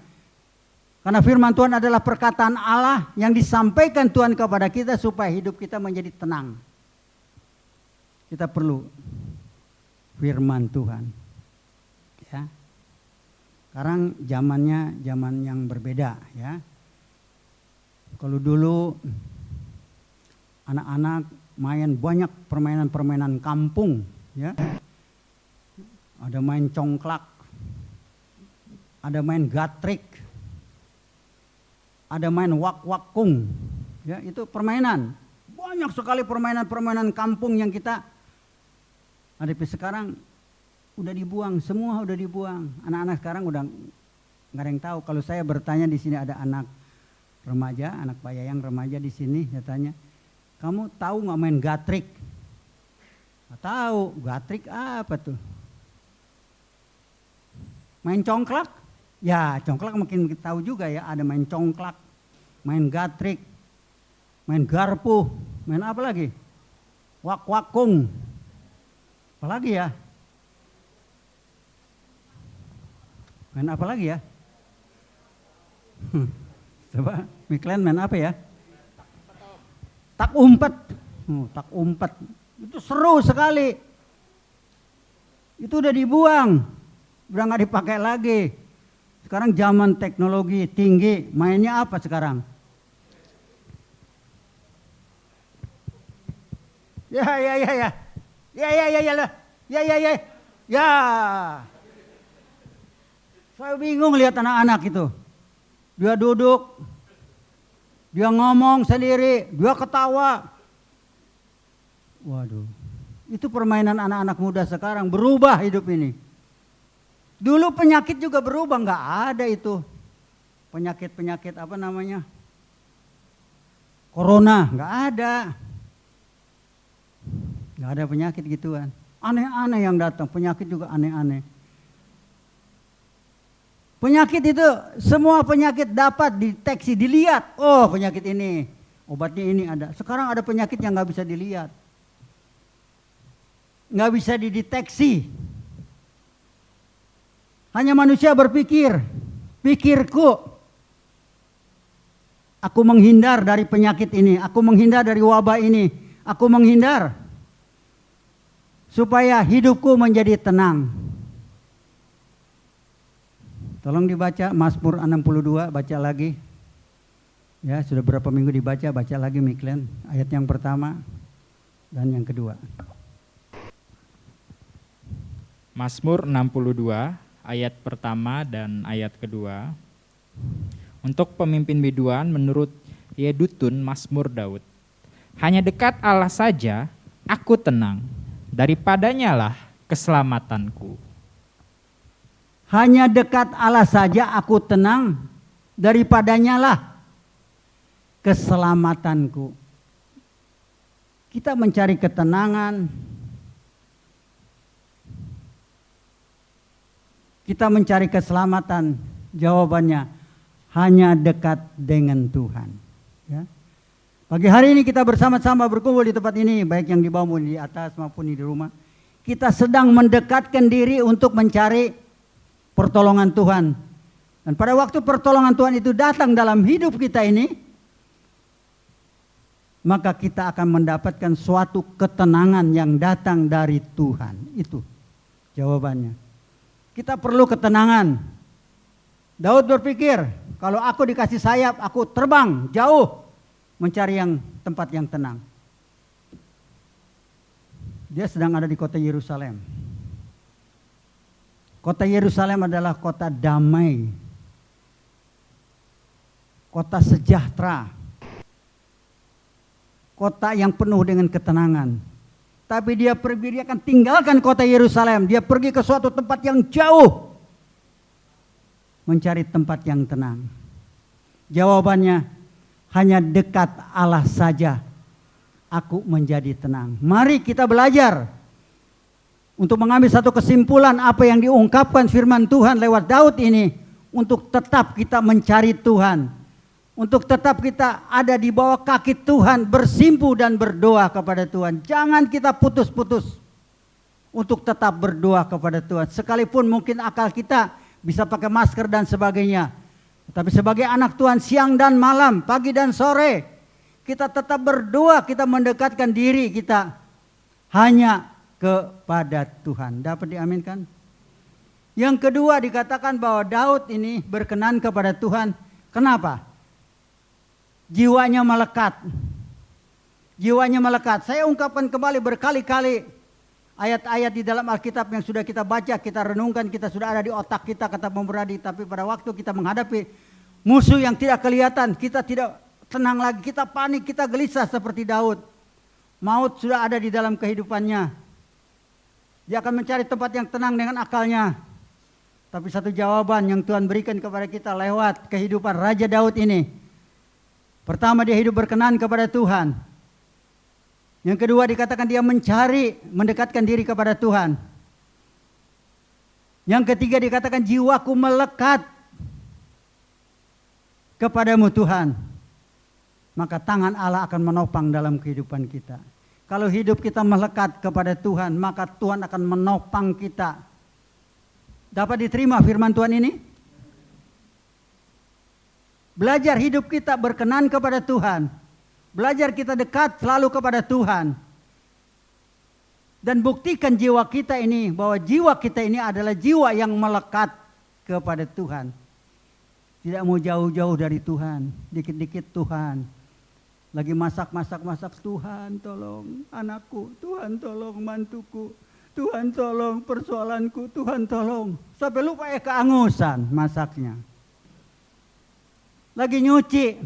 Karena firman Tuhan adalah perkataan Allah yang disampaikan Tuhan kepada kita supaya hidup kita menjadi tenang. Kita perlu firman Tuhan. Ya. Sekarang zamannya zaman yang berbeda, ya. Kalau dulu anak-anak main banyak permainan-permainan kampung, ya. Ada main congklak, ada main gatrik, ada main wak-wakung, ya, itu permainan. Banyak sekali permainan-permainan kampung yang kita hadapi. Sekarang udah dibuang, semua udah dibuang. Anak-anak sekarang udah nggak ada yang tahu. Kalau saya bertanya di sini ada anak remaja, anak Pak Yayang remaja di sini, saya tanya, kamu tahu nggak main gatrik? Nggak tahu, gatrik apa tuh? Main congklak? Ya, congklak mungkin kita tahu juga ya, ada main congklak, main gatrik, main garpu, main apa lagi? Wak-wakung. Apa lagi ya? Main apa lagi ya? Coba, Miklen main apa ya? Tak umpet. Tak umpet. Itu seru sekali. Itu udah dibuang. Udah nggak dipakai lagi. Sekarang zaman teknologi tinggi, mainnya apa sekarang? Ya, ya, ya, ya. Ya, ya, ya, ya, lah. Ya, ya, ya. Ya. Saya bingung lihat anak-anak itu. Dia duduk, dia ngomong sendiri, dia ketawa. Waduh, itu permainan anak-anak muda sekarang, berubah hidup ini. Dulu penyakit juga berubah, nggak ada itu. Penyakit-penyakit apa namanya? Corona, nggak ada. Nggak ada penyakit gituan. Aneh-aneh yang datang, penyakit juga aneh-aneh. Penyakit itu, semua penyakit dapat dideteksi, dilihat. Oh, penyakit ini, obatnya ini ada. Sekarang ada penyakit yang nggak bisa dilihat. Nggak bisa dideteksi. Hanya manusia berpikir, pikirku, aku menghindar dari penyakit ini, aku menghindar dari wabah ini, aku menghindar supaya hidupku menjadi tenang. Tolong dibaca Mazmur 62, baca lagi. Ya, sudah berapa minggu dibaca, baca lagi Miklen, ayat yang pertama dan yang kedua. Mazmur 62 ayat pertama dan ayat kedua. Untuk pemimpin biduan menurut Yedutun Mazmur Daud. Hanya dekat Allah saja aku tenang, daripadanya lah keselamatanku. Hanya dekat Allah saja aku tenang, daripadanya lah keselamatanku. Kita mencari ketenangan, kita mencari keselamatan, jawabannya hanya dekat dengan Tuhan. Ya. Pagi hari ini kita bersama-sama berkumpul di tempat ini, baik yang di bawah maupun di atas maupun di rumah. Kita sedang mendekatkan diri untuk mencari pertolongan Tuhan. Dan pada waktu pertolongan Tuhan itu datang dalam hidup kita ini, maka kita akan mendapatkan suatu ketenangan yang datang dari Tuhan. Itu jawabannya. Kita perlu ketenangan. Daud berpikir, kalau aku dikasih sayap, aku terbang jauh mencari tempat yang tenang. Dia sedang ada di kota Yerusalem. Kota Yerusalem adalah kota damai, kota sejahtera, kota yang penuh dengan ketenangan. Tapi dia pergi, dia akan tinggalkan kota Yerusalem. Dia pergi ke suatu tempat yang jauh, mencari tempat yang tenang. Jawabannya, hanya dekat Allah saja aku menjadi tenang. Mari kita belajar untuk mengambil satu kesimpulan apa yang diungkapkan firman Tuhan lewat Daud ini, untuk tetap kita mencari Tuhan, untuk tetap kita ada di bawah kaki Tuhan, bersimpu dan berdoa kepada Tuhan. Jangan kita putus-putus untuk tetap berdoa kepada Tuhan. Sekalipun mungkin akal kita bisa pakai masker dan sebagainya, tapi sebagai anak Tuhan siang dan malam, pagi dan sore, kita tetap berdoa, kita mendekatkan diri kita hanya kepada Tuhan. Dapat diaminkan? Yang kedua dikatakan bahwa Daud ini berkenan kepada Tuhan. Kenapa? Jiwanya melekat. Jiwanya melekat. Saya ungkapkan kembali berkali-kali ayat-ayat di dalam Alkitab yang sudah kita baca, kita renungkan, kita sudah ada di otak kita, kata Pemberani. Tapi pada waktu kita menghadapi musuh yang tidak kelihatan, kita tidak tenang lagi, kita panik, kita gelisah seperti Daud. Maut sudah ada di dalam kehidupannya. Dia akan mencari tempat yang tenang dengan akalnya. Tapi satu jawaban yang Tuhan berikan kepada kita lewat kehidupan Raja Daud ini. Pertama, dia hidup berkenan kepada Tuhan. Yang kedua, dikatakan dia mencari, mendekatkan diri kepada Tuhan. Yang ketiga, dikatakan jiwaku melekat kepadamu Tuhan. Maka tangan Allah akan menopang dalam kehidupan kita. Kalau hidup kita melekat kepada Tuhan, maka Tuhan akan menopang kita. Dapat diterima firman Tuhan ini? Belajar hidup kita berkenan kepada Tuhan. Belajar kita dekat selalu kepada Tuhan. Dan buktikan jiwa kita ini, bahwa jiwa kita ini adalah jiwa yang melekat kepada Tuhan. Tidak mau jauh-jauh dari Tuhan, dikit-dikit Tuhan. Lagi masak, Tuhan tolong anakku, Tuhan tolong mantuku, Tuhan tolong persoalanku, Tuhan tolong. Sampai lupa keangusan masaknya. Lagi nyuci,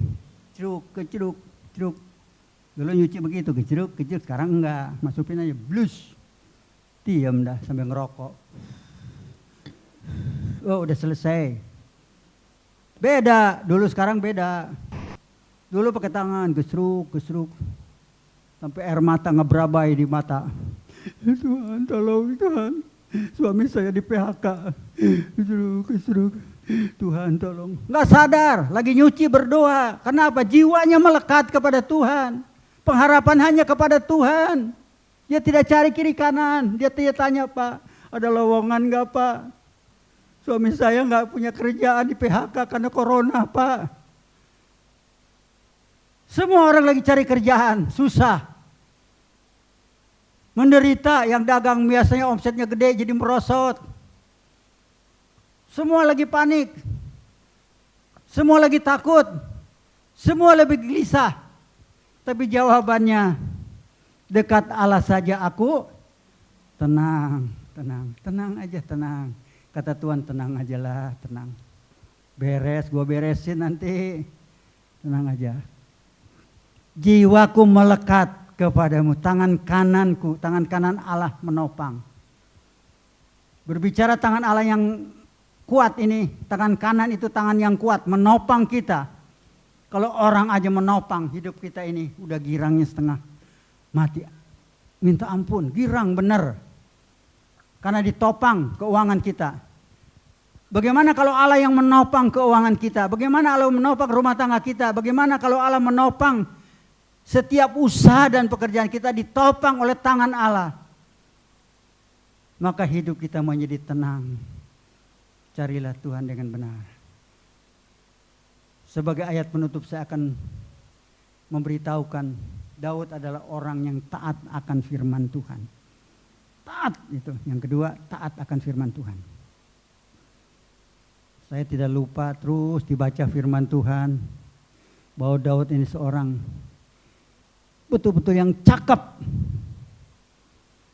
keceruk. Dulu nyuci begitu, keceruk, sekarang enggak. Masukin aja, blus. Diam dah sambil ngerokok. Oh udah selesai. Beda, dulu sekarang beda. Dulu pakai tangan, gesruk. Sampai air mata ngeberabai di mata. Tuhan tolong Tuhan. Suami saya di PHK. Gesruk. Tuhan tolong. Nggak sadar, lagi nyuci berdoa. Kenapa? Jiwanya melekat kepada Tuhan. Pengharapan hanya kepada Tuhan. Dia tidak cari kiri kanan. Dia tidak tanya, Pak, ada lowongan nggak Pak? Suami saya nggak punya kerjaan di PHK karena corona Pak. Semua orang lagi cari kerjaan, susah. Menderita, yang dagang biasanya omsetnya gede jadi merosot. Semua lagi panik. Semua lagi takut. Semua lebih gelisah. Tapi jawabannya, dekat Allah saja aku tenang aja. Kata Tuhan, tenang aja lah, tenang. Beres, gua beresin nanti. Tenang aja. Jiwaku melekat kepadamu, tangan kanan Allah menopang. Berbicara tangan Allah yang kuat ini, tangan kanan itu tangan yang kuat, menopang kita. Kalau orang aja menopang hidup kita ini, udah girangnya setengah mati. Minta ampun, girang benar. Karena ditopang keuangan kita. Bagaimana kalau Allah yang menopang keuangan kita? Bagaimana Allah menopang rumah tangga kita? Bagaimana kalau Allah menopang setiap usaha dan pekerjaan kita ditopang oleh tangan Allah? Maka hidup kita menjadi tenang. Carilah Tuhan dengan benar. Sebagai ayat penutup saya akan memberitahukan Daud adalah orang yang taat akan firman Tuhan. Taat itu. Yang kedua, taat akan firman Tuhan. Saya tidak lupa terus dibaca firman Tuhan bahwa Daud ini seorang betul-betul yang cakep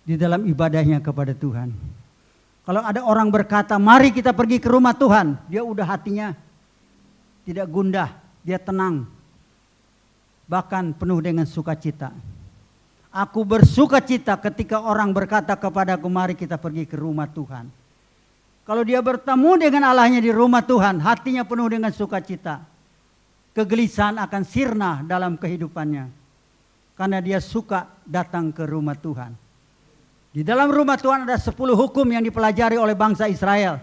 di dalam ibadahnya kepada Tuhan. Kalau ada orang berkata, mari kita pergi ke rumah Tuhan, dia udah hatinya tidak gundah, dia tenang. Bahkan penuh dengan sukacita. Aku bersukacita ketika orang berkata kepadaku, mari kita pergi ke rumah Tuhan. Kalau dia bertemu dengan Allahnya di rumah Tuhan, hatinya penuh dengan sukacita. Kegelisahan akan sirna dalam kehidupannya. Karena dia suka datang ke rumah Tuhan. Di dalam rumah Tuhan ada 10 hukum yang dipelajari oleh bangsa Israel.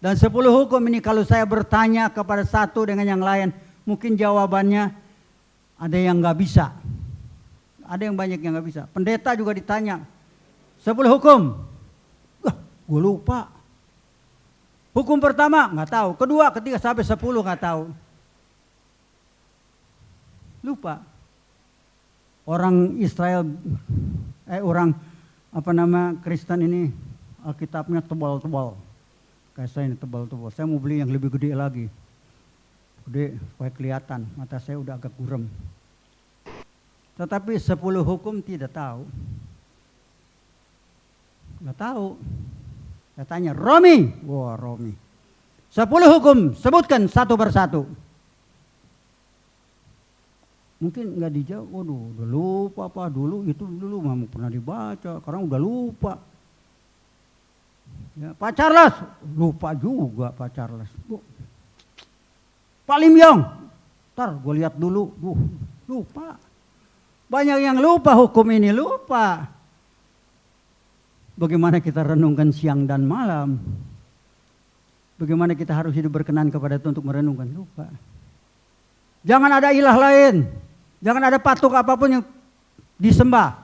Dan 10 hukum ini kalau saya bertanya kepada satu dengan yang lain, mungkin jawabannya ada yang nggak bisa. Ada yang banyak yang nggak bisa. Pendeta juga ditanya, 10 hukum. Gue lupa. Hukum pertama nggak tahu. Kedua, ketiga sampai 10 nggak tahu. Lupa. Orang Israel, orang Kristen ini Alkitabnya tebal-tebal. Kayak saya ini tebal-tebal. Saya mau beli yang lebih gede lagi. Gede supaya kelihatan. Mata saya udah agak gurem. Tetapi 10 hukum tidak tahu. Nggak tahu. Saya tanya, Romi. Wah, Romi. 10 hukum, sebutkan satu persatu. Mungkin nggak dijawab, waduh udah lupa Pak, dulu memang pernah dibaca, sekarang udah lupa. Ya, Pak Charles, lupa juga Pak Charles. Pak Lim Yong, ntar gue lihat dulu, lupa. Banyak yang lupa hukum ini, lupa. Bagaimana kita renungkan siang dan malam. Bagaimana kita harus hidup berkenan kepada Tuhan untuk merenungkan, lupa. Jangan ada ilah lain. Jangan ada patung apapun yang disembah.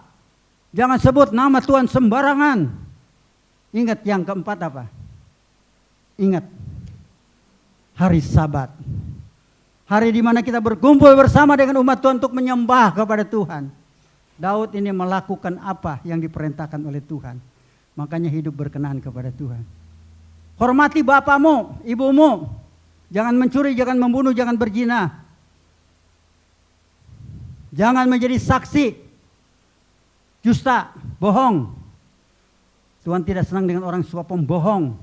Jangan sebut nama Tuhan sembarangan. Ingat yang keempat apa? Ingat hari Sabat. Hari di mana kita berkumpul bersama dengan umat Tuhan untuk menyembah kepada Tuhan. Daud ini melakukan apa yang diperintahkan oleh Tuhan. Makanya hidup berkenan kepada Tuhan. Hormati bapamu, ibumu. Jangan mencuri, jangan membunuh, jangan berzina. Jangan menjadi saksi dusta, bohong. Tuhan tidak senang dengan orang suka pembohong.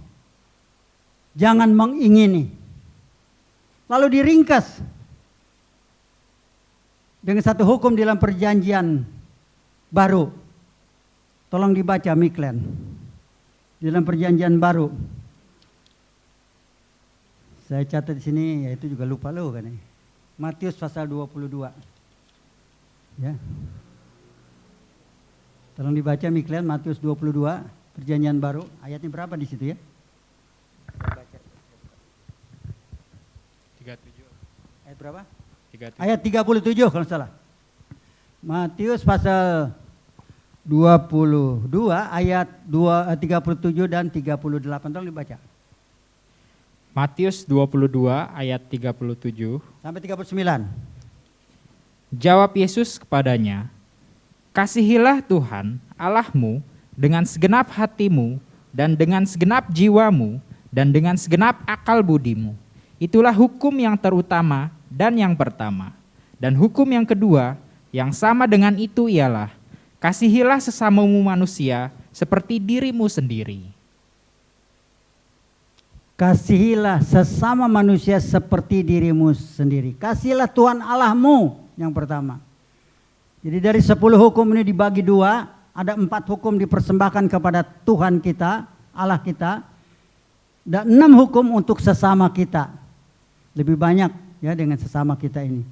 Jangan mengingini. Lalu diringkas dengan satu hukum dalam perjanjian baru. Tolong dibaca Miklen. Dalam perjanjian baru. Saya catat di sini, ya itu juga lupa lo kan. Matius pasal 22. Ya. Tolong dibaca Miklen Matius 22, perjanjian baru. Ayatnya berapa di situ ya? 37. Ayat berapa? 37. Ayat 37 kalau salah. Matius pasal 22 ayat 37 dan 38. Tolong dibaca. Matius 22 ayat 37 sampai 39. Jawab Yesus kepadanya, "Kasihilah Tuhan Allahmu dengan segenap hatimu dan dengan segenap jiwamu dan dengan segenap akal budimu. Itulah hukum yang terutama dan yang pertama. Dan hukum yang kedua yang sama dengan itu ialah, kasihilah sesamamu manusia seperti dirimu sendiri." Kasihilah sesama manusia seperti dirimu sendiri. Kasihilah Tuhan Allahmu yang pertama. Jadi dari 10 hukum ini dibagi 2, ada 4 hukum dipersembahkan kepada Tuhan kita, Allah kita, dan 6 hukum untuk sesama kita. Lebih banyak ya dengan sesama kita ini.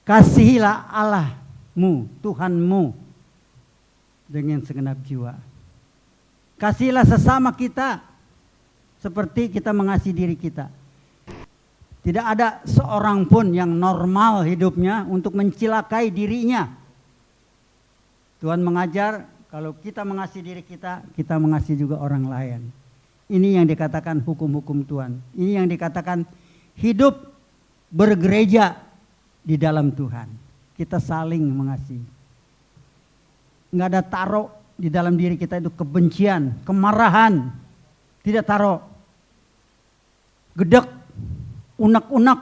Kasihilah Allahmu, Tuhanmu dengan segenap jiwa. Kasihilah sesama kita seperti kita mengasihi diri kita. Tidak ada seorang pun yang normal hidupnya untuk mencelakai dirinya. Tuhan mengajar kalau kita mengasihi diri kita, kita mengasihi juga orang lain. Ini yang dikatakan hukum-hukum Tuhan. Ini yang dikatakan hidup bergereja di dalam Tuhan. Kita saling mengasihi. Nggak ada taruh di dalam diri kita itu kebencian, kemarahan. Tidak taruh gedek, unek-unek.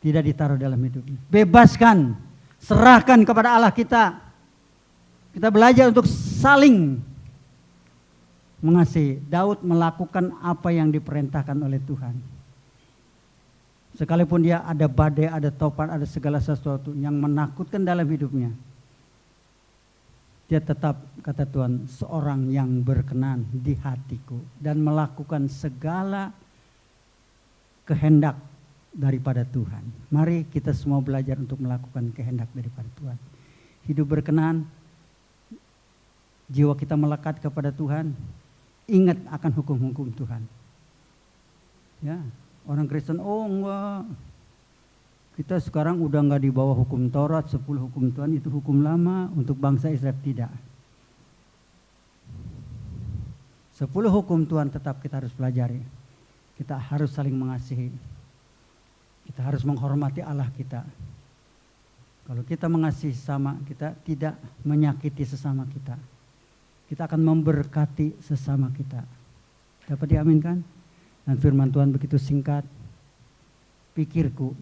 Tidak ditaruh dalam hidup. Bebaskan, serahkan kepada Allah kita. Kita belajar untuk saling mengasihi. Daud melakukan apa yang diperintahkan oleh Tuhan. Sekalipun dia ada badai, ada topan, ada segala sesuatu yang menakutkan dalam hidupnya, dia tetap, kata Tuhan, seorang yang berkenan di hatiku dan melakukan segala kehendak daripada Tuhan. Mari kita semua belajar untuk melakukan kehendak daripada Tuhan. Hidup berkenan, jiwa kita melekat kepada Tuhan, ingat akan hukum-hukum Tuhan. Ya, orang Kristen, oh enggak, kita sekarang udah enggak di bawah hukum Taurat, 10 hukum Tuhan itu hukum lama, untuk bangsa Israel tidak. 10 hukum Tuhan tetap kita harus pelajari. Kita harus saling mengasihi. Kita harus menghormati Allah kita. Kalau kita mengasihi sesama, kita tidak menyakiti sesama kita. Kita akan memberkati sesama kita. Dapat diaminkan? Dan firman Tuhan begitu singkat. Pikirku,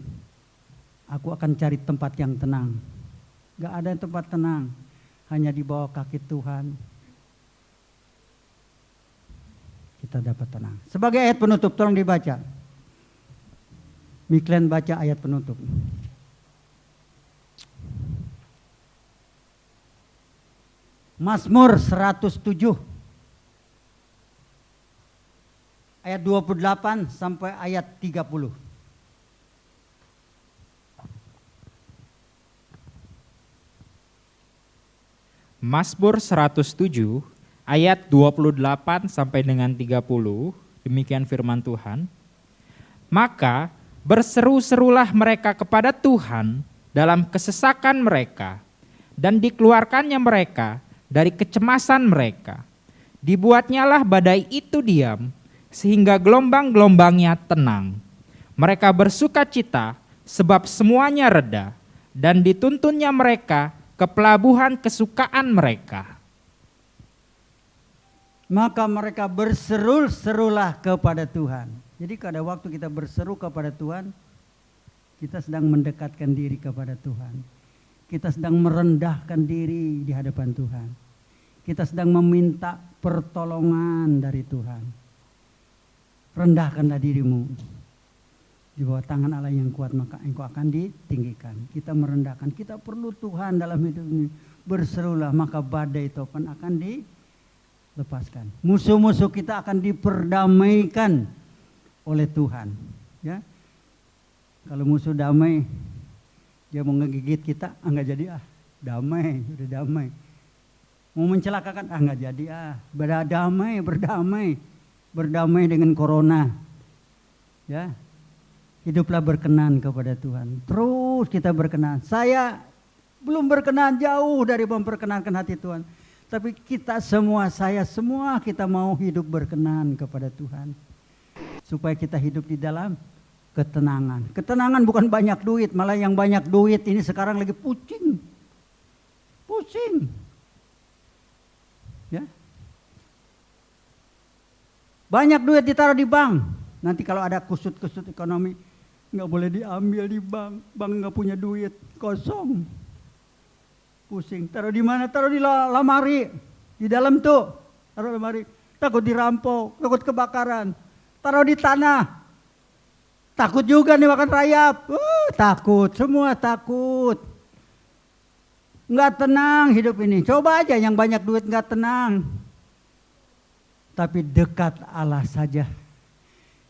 aku akan cari tempat yang tenang. Gak ada yang tempat tenang, hanya di bawah kaki Tuhan. Kita dapat tenang. Sebagai ayat penutup, tolong dibaca. Miklen baca ayat penutup. Mazmur 107. Ayat 28 sampai ayat 30. Mazmur 107 ayat 28 sampai dengan 30, demikian firman Tuhan. Maka berseru-serulah mereka kepada Tuhan dalam kesesakan mereka, dan dikeluarkannya mereka dari kecemasan mereka. Dibuatnyalah badai itu diam, sehingga gelombang-gelombangnya tenang. Mereka bersuka cita sebab semuanya reda, dan dituntunnya mereka ke pelabuhan kesukaan mereka. Maka mereka berseru-serulah kepada Tuhan. Jadi pada waktu kita berseru kepada Tuhan, Kita sedang mendekatkan diri kepada Tuhan. Kita sedang merendahkan diri di hadapan Tuhan. Kita sedang meminta pertolongan dari Tuhan. Rendahkanlah dirimu. Di bawah tangan Allah yang kuat maka engkau akan ditinggikan. Kita merendahkan. Kita perlu Tuhan dalam hidup ini. Berserulah maka badai topan akan dilepaskan. Musuh-musuh kita akan diperdamaikan oleh Tuhan. Ya, kalau musuh damai, dia mau ngegigit kita, nggak jadi damai, udah damai. Mau mencelakakan, nggak jadi berdamai dengan corona. Ya, hiduplah berkenan kepada Tuhan. Terus kita berkenan. Saya belum berkenan, jauh dari memperkenankan hati Tuhan. Tapi kita semua, kita mau hidup berkenan kepada Tuhan. Supaya kita hidup di dalam ketenangan. Ketenangan bukan banyak duit, malah yang banyak duit ini sekarang lagi pusing. Ya. Banyak duit ditaruh di bank. Nanti kalau ada kusut-kusut ekonomi, nggak boleh diambil di bank. Bank nggak punya duit, kosong. Pusing. Taruh di mana? Taruh di lemari. Di dalam tuh. Taruh lemari. Takut dirampok, takut kebakaran. Taruh di tanah. Takut juga nih makan rayap. Takut, semua takut. Nggak tenang hidup ini. Coba aja yang banyak duit nggak tenang. Tapi dekat Allah saja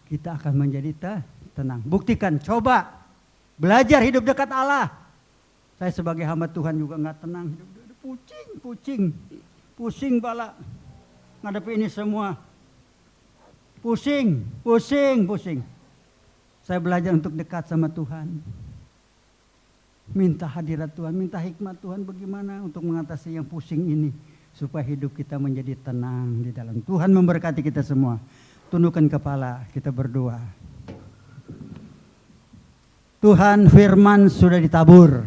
kita akan menjadi tenang. Buktikan, coba. Belajar hidup dekat Allah. Saya sebagai hamba Tuhan juga nggak tenang. Pusing bala. Ngadepi ini semua. Pusing. Saya belajar untuk dekat sama Tuhan. Minta hadirat Tuhan, minta hikmat Tuhan bagaimana untuk mengatasi yang pusing ini. Supaya hidup kita menjadi tenang di dalam. Tuhan memberkati kita semua. Tundukkan kepala, kita berdoa. Tuhan, firman sudah ditabur.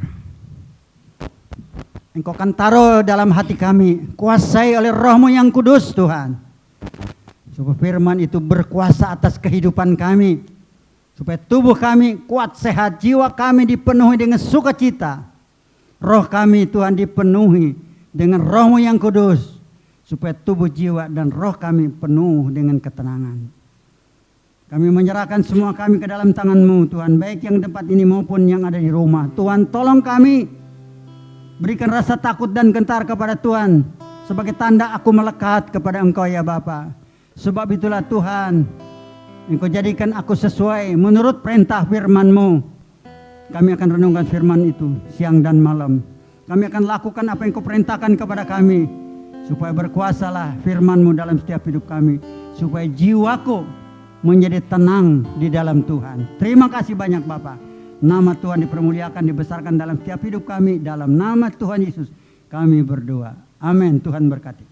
Engkau akan taruh dalam hati kami. Kuasai oleh Roh-Mu yang kudus Tuhan. Supaya firman itu berkuasa atas kehidupan kami. Supaya tubuh kami kuat, sehat, jiwa kami dipenuhi dengan sukacita. Roh kami Tuhan dipenuhi dengan Roh-Mu yang kudus. Supaya tubuh, jiwa, dan roh kami penuh dengan ketenangan. Kami menyerahkan semua kami ke dalam tangan-Mu Tuhan. Baik yang tempat ini maupun yang ada di rumah. Tuhan tolong kami. Berikan rasa takut dan gentar kepada Tuhan. Sebagai tanda aku melekat kepada Engkau ya Bapa. Sebab itulah Tuhan. Engkau jadikan aku sesuai menurut perintah firman-Mu. Kami akan renungkan firman itu siang dan malam. Kami akan lakukan apa yang Kau perintahkan kepada kami. Supaya berkuasalah firman-Mu dalam setiap hidup kami. Supaya jiwaku menjadi tenang di dalam Tuhan. Terima kasih banyak Bapak. Nama Tuhan dipermuliakan, dibesarkan dalam setiap hidup kami. Dalam nama Tuhan Yesus kami berdoa. Amin. Tuhan berkati.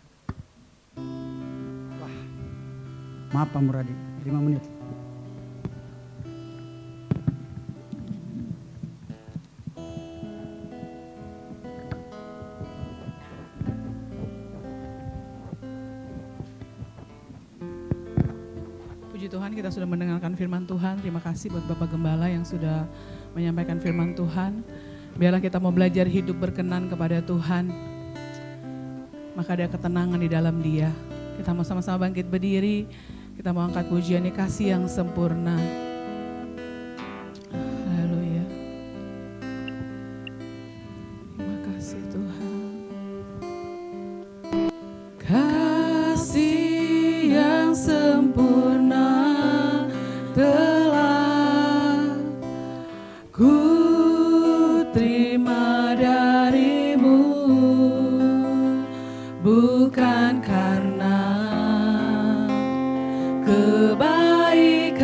Maaf Pak Muradi, 5 menit. Puji Tuhan, kita sudah mendengarkan firman Tuhan. Terima kasih buat Bapak Gembala yang sudah menyampaikan firman Tuhan. Biarlah kita mau belajar hidup berkenan kepada Tuhan. Maka ada ketenangan di dalam Dia. Kita mau sama-sama bangkit berdiri. Kita mau angkat pujian kasih yang sempurna. Haleluya. Terima kasih Tuhan. Kasih yang sempurna telah ku terima darimu, bukan karena kebaikan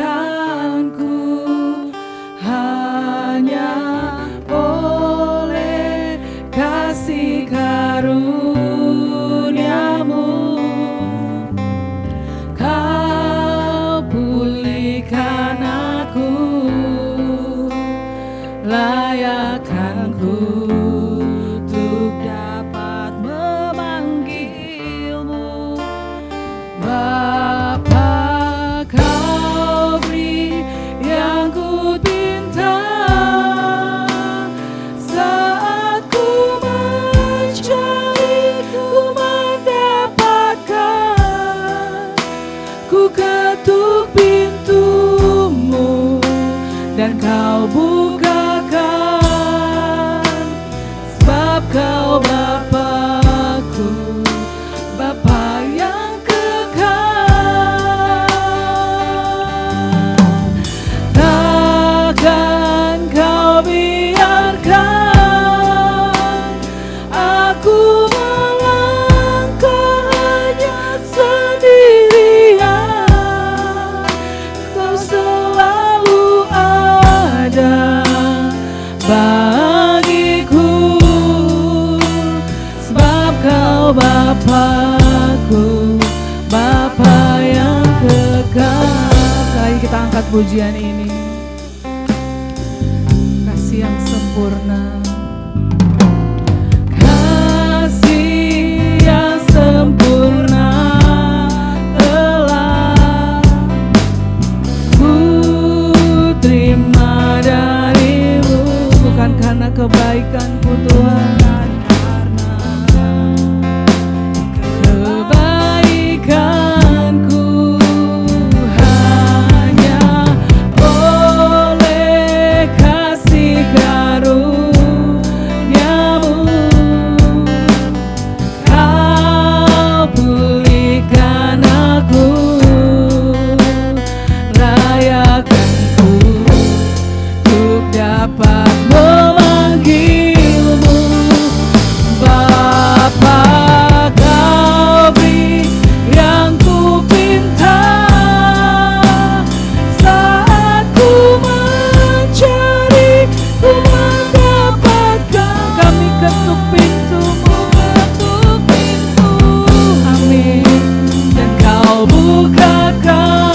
bagiku, sebab Kau Bapa-Ku, Bapa yang kekal. Sekali kita angkat pujian ini. Kasih yang sempurna, kasih yang sempurna telah ku terima darimu, bukan karena kebaikanku Tuhan, kebaikanku hanya oleh kasih karuniamu. Kau pulihkan aku, rayakanku untuk dapat memanggilmu Bapa. Kau beri yang ku pinta saat ku mencari, ku mendapatkan. Kami ketuk pintumu, ketuk pintu, amin, dan Kau bukakan,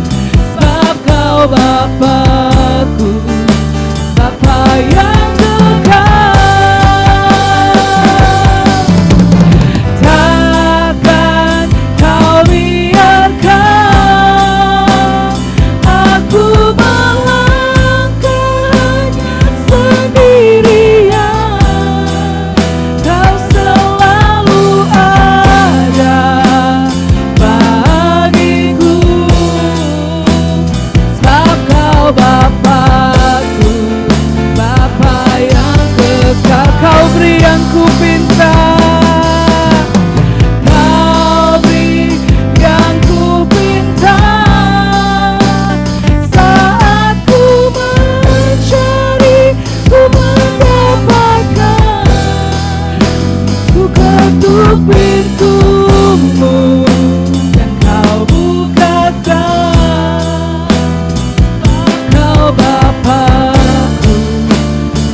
sebab Kau Bapa-Ku, Bapa yang kekal. Takkan Kau biarkan aku melangkah hanya sendirian. Kau selalu ada bagiku, sebab Kau Bapa-Ku, Bapa yang kekal. Kau beri yang ku pinta, Kau beri yang ku pinta saat ku mencari, ku mendapatkan. Ku ketuk pintumu dan Kau bukakan. Kau Bapa-Ku,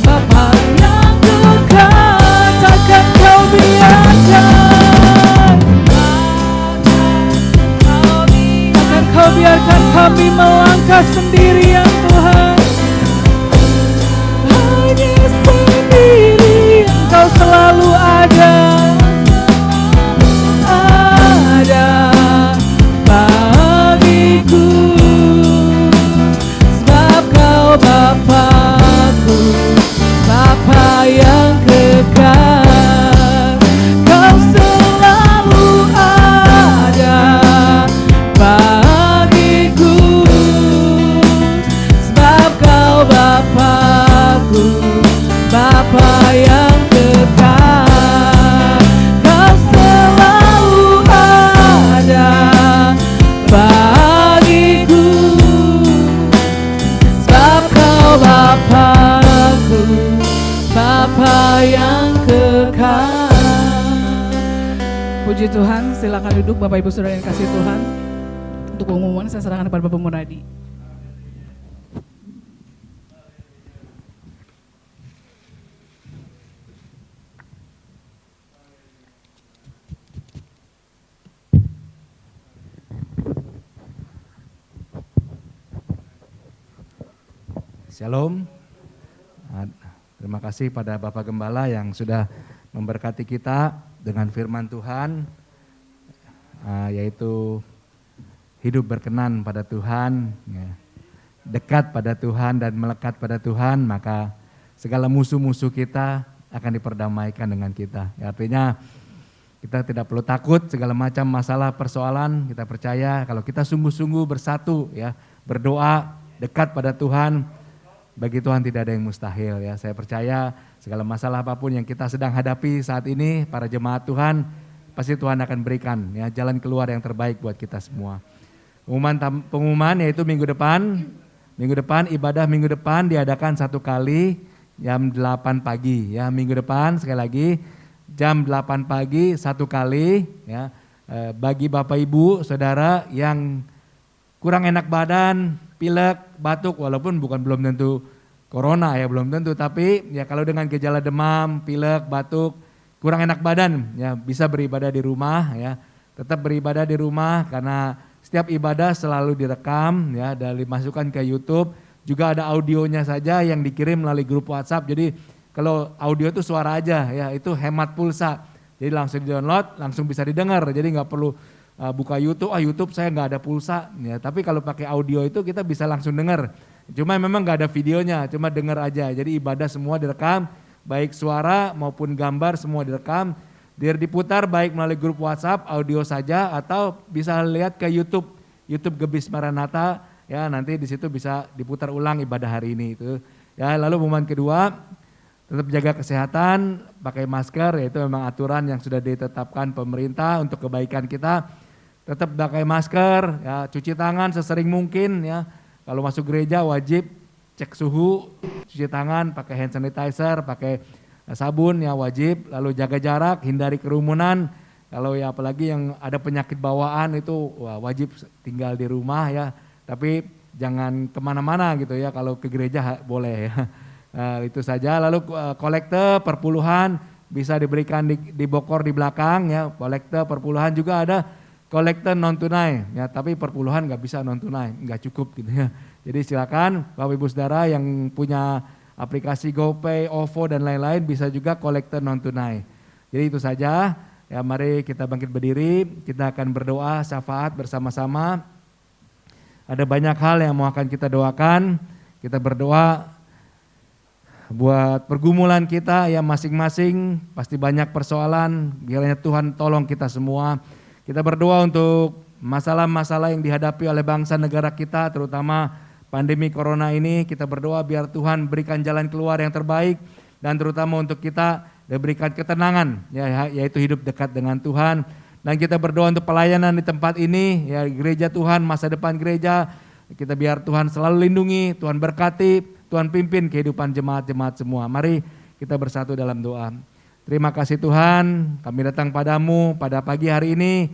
Bapa yang kekal. Takkan Kau biarkan, takkan Kau biarkan kami melangkah sendirian Tuhan, hanya sendirian. Kau selalu ada bagiku, sebab Kau Bapa-Ku, Bapa yang kekal. Kau selalu ada bagiku, sebab Kau Bapa-Ku, Bapa yang kekal. Kau selalu ada bagiku, sebab Kau Bapa-Ku, Bapa yang kekal. Puji Tuhan, silakan duduk Bapak Ibu Saudara yang kasih Tuhan. Untuk pengumuman saya serahkan kepada Bapak Muradi. Shalom. Terima kasih pada Bapak Gembala yang sudah memberkati kita dengan firman Tuhan, yaitu hidup berkenan pada Tuhan, dekat pada Tuhan dan melekat pada Tuhan, maka segala musuh-musuh kita akan diperdamaikan dengan kita. Artinya kita tidak perlu takut segala macam masalah persoalan, kita percaya kalau kita sungguh-sungguh bersatu, ya, berdoa dekat pada Tuhan, bagi Tuhan tidak ada yang mustahil, ya. Saya percaya segala masalah apapun yang kita sedang hadapi saat ini, para jemaat Tuhan, pasti Tuhan akan berikan, ya, jalan keluar yang terbaik buat kita semua. Pengumuman yaitu minggu depan ibadah minggu depan diadakan 1 kali jam 8 pagi, ya. Minggu depan sekali lagi jam 8 pagi 1 kali, ya. Bagi Bapak Ibu Saudara yang kurang enak badan, pilek, batuk, walaupun belum tentu corona ya, belum tentu. Tapi ya kalau dengan gejala demam, pilek, batuk, kurang enak badan ya bisa beribadah di rumah ya. Tetap beribadah di rumah karena setiap ibadah selalu direkam ya dan dimasukkan ke YouTube. Juga ada audionya saja yang dikirim melalui grup WhatsApp. Jadi kalau audio itu suara aja ya, itu hemat pulsa. Jadi langsung di-download, langsung bisa didengar. Jadi nggak perlu buka YouTube, YouTube saya nggak ada pulsa. Ya, tapi kalau pakai audio itu kita bisa langsung dengar. Cuma memang nggak ada videonya, cuma dengar aja. Jadi ibadah semua direkam, baik suara maupun gambar semua direkam. Dia diputar baik melalui grup WhatsApp, audio saja, atau bisa lihat ke YouTube Gebis Maranatha. Ya nanti di situ bisa diputar ulang ibadah hari ini itu. Ya lalu pengumuman kedua, tetap jaga kesehatan, pakai masker, yaitu memang aturan yang sudah ditetapkan pemerintah untuk kebaikan kita. Tetap pakai masker, ya cuci tangan sesering mungkin ya. Kalau masuk gereja wajib cek suhu, cuci tangan, pakai hand sanitizer, pakai sabun ya wajib. Lalu jaga jarak, hindari kerumunan. Kalau ya apalagi yang ada penyakit bawaan itu wajib tinggal di rumah ya. Tapi jangan kemana-mana gitu ya, kalau ke gereja boleh ya. Itu saja. Lalu kolekte perpuluhan bisa diberikan di bokor di belakang ya. Kolekte perpuluhan juga ada kolekte non tunai ya, tapi perpuluhan nggak bisa non tunai, nggak cukup gitu ya. Jadi silakan Bapak Ibu Saudara yang punya aplikasi GoPay, OVO dan lain-lain bisa juga kolekte non tunai. Jadi itu saja. Ya mari kita bangkit berdiri, kita akan berdoa syafaat bersama-sama. Ada banyak hal yang mau akan kita doakan. Kita berdoa buat pergumulan kita ya masing-masing, pasti banyak persoalan. Biarnya Tuhan tolong kita semua. Kita berdoa untuk masalah-masalah yang dihadapi oleh bangsa negara kita, terutama pandemi corona ini. Kita berdoa biar Tuhan berikan jalan keluar yang terbaik, dan terutama untuk kita diberikan ketenangan ya, yaitu hidup dekat dengan Tuhan. Dan kita berdoa untuk pelayanan di tempat ini, ya gereja Tuhan, masa depan gereja, kita biar Tuhan selalu lindungi, Tuhan berkati, Tuhan pimpin kehidupan jemaat-jemaat semua. Mari kita bersatu dalam doa. Terima kasih Tuhan, kami datang padamu pada pagi hari ini.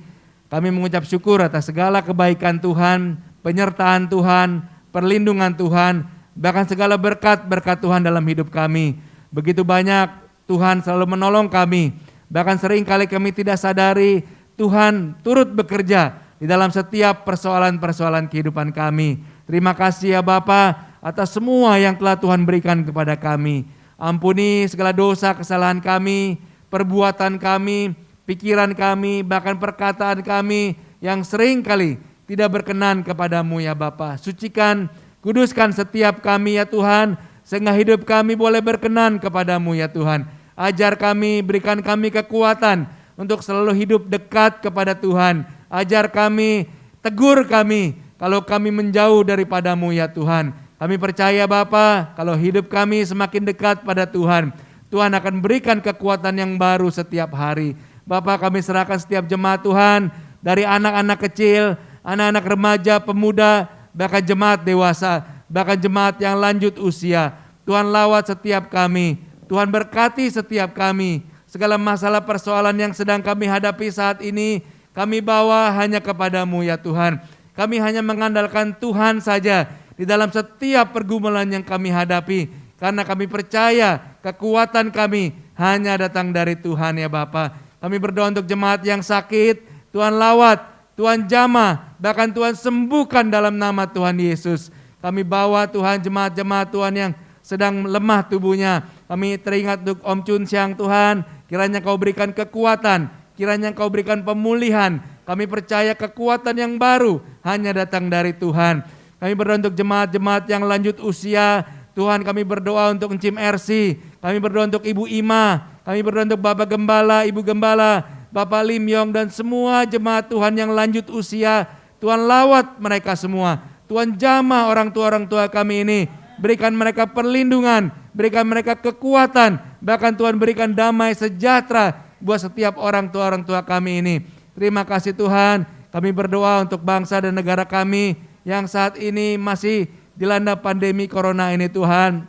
Kami mengucap syukur atas segala kebaikan Tuhan, penyertaan Tuhan, perlindungan Tuhan, bahkan segala berkat-berkat Tuhan dalam hidup kami. Begitu banyak Tuhan selalu menolong kami, bahkan sering kali kami tidak sadari Tuhan turut bekerja di dalam setiap persoalan-persoalan kehidupan kami. Terima kasih ya Bapa atas semua yang telah Tuhan berikan kepada kami. Ampuni segala dosa kesalahan kami, perbuatan kami, pikiran kami, bahkan perkataan kami yang sering kali tidak berkenan kepadamu ya Bapa. Sucikan, kuduskan setiap kami ya Tuhan, sehingga hidup kami boleh berkenan kepadamu ya Tuhan. Ajar kami, berikan kami kekuatan untuk selalu hidup dekat kepada Tuhan. Ajar kami, tegur kami kalau kami menjauh daripadamu ya Tuhan. Kami percaya Bapa, kalau hidup kami semakin dekat pada Tuhan, Tuhan akan berikan kekuatan yang baru setiap hari. Bapa, kami serahkan setiap jemaat Tuhan, dari anak-anak kecil, anak-anak remaja, pemuda, bahkan jemaat dewasa, bahkan jemaat yang lanjut usia. Tuhan lawat setiap kami, Tuhan berkati setiap kami. Segala masalah persoalan yang sedang kami hadapi saat ini, kami bawa hanya kepadamu ya Tuhan. Kami hanya mengandalkan Tuhan saja di dalam setiap pergumulan yang kami hadapi. Karena kami percaya kekuatan kami hanya datang dari Tuhan ya Bapa. Kami berdoa untuk jemaat yang sakit, Tuhan lawat, Tuhan jamah, bahkan Tuhan sembuhkan dalam nama Tuhan Yesus. Kami bawa Tuhan jemaat-jemaat Tuhan yang sedang lemah tubuhnya. Kami teringat untuk Om Chun Siang Tuhan, kiranya Kau berikan kekuatan, kiranya Kau berikan pemulihan. Kami percaya kekuatan yang baru hanya datang dari Tuhan. Kami berdoa untuk jemaat-jemaat yang lanjut usia. Tuhan, kami berdoa untuk Encim RC, kami berdoa untuk Ibu Ima, kami berdoa untuk Bapak Gembala, Ibu Gembala, Bapak Lim Yong, dan semua jemaat Tuhan yang lanjut usia. Tuhan lawat mereka semua. Tuhan jamah orang tua kami ini. Berikan mereka perlindungan, berikan mereka kekuatan, bahkan Tuhan berikan damai sejahtera buat setiap orang tua kami ini. Terima kasih Tuhan, kami berdoa untuk bangsa dan negara kami yang saat ini masih dilanda pandemi corona ini Tuhan.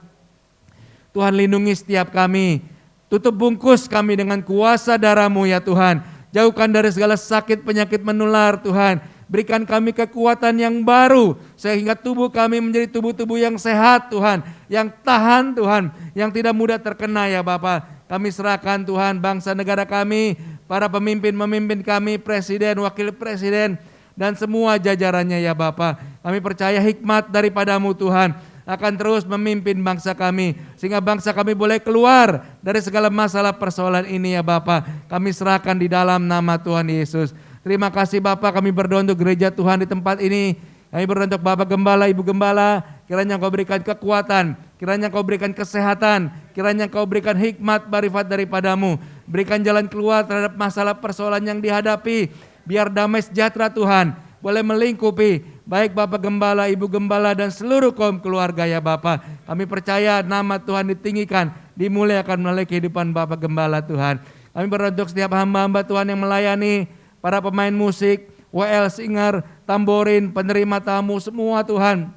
Tuhan lindungi setiap kami, tutup bungkus kami dengan kuasa darah-Mu ya Tuhan. Jauhkan dari segala sakit penyakit menular Tuhan. Berikan kami kekuatan yang baru, sehingga tubuh kami menjadi tubuh-tubuh yang sehat Tuhan, yang tahan Tuhan, yang tidak mudah terkena ya Bapa. Kami serahkan Tuhan bangsa negara kami, para pemimpin kami, presiden, wakil presiden, dan semua jajarannya ya Bapa. Kami percaya hikmat daripadamu Tuhan akan terus memimpin bangsa kami, sehingga bangsa kami boleh keluar dari segala masalah persoalan ini ya Bapa. Kami serahkan di dalam nama Tuhan Yesus. Terima kasih Bapa, kami berdoa untuk gereja Tuhan di tempat ini. Kami berdoa untuk Bapak Gembala, Ibu Gembala, kiranya Engkau berikan kekuatan, kiranya Engkau berikan kesehatan, kiranya Engkau berikan hikmat marifat daripadamu. Berikan jalan keluar terhadap masalah persoalan yang dihadapi, biar damai sejahtera Tuhan boleh melingkupi baik Bapak Gembala, Ibu Gembala, dan seluruh kaum keluarga ya Bapak. Kami percaya nama Tuhan ditinggikan, dimuliakan melalui kehidupan Bapak Gembala Tuhan. Kami berdoa untuk setiap hamba-hamba Tuhan yang melayani, para pemain musik, WL singer, tamborin, penerima tamu, semua Tuhan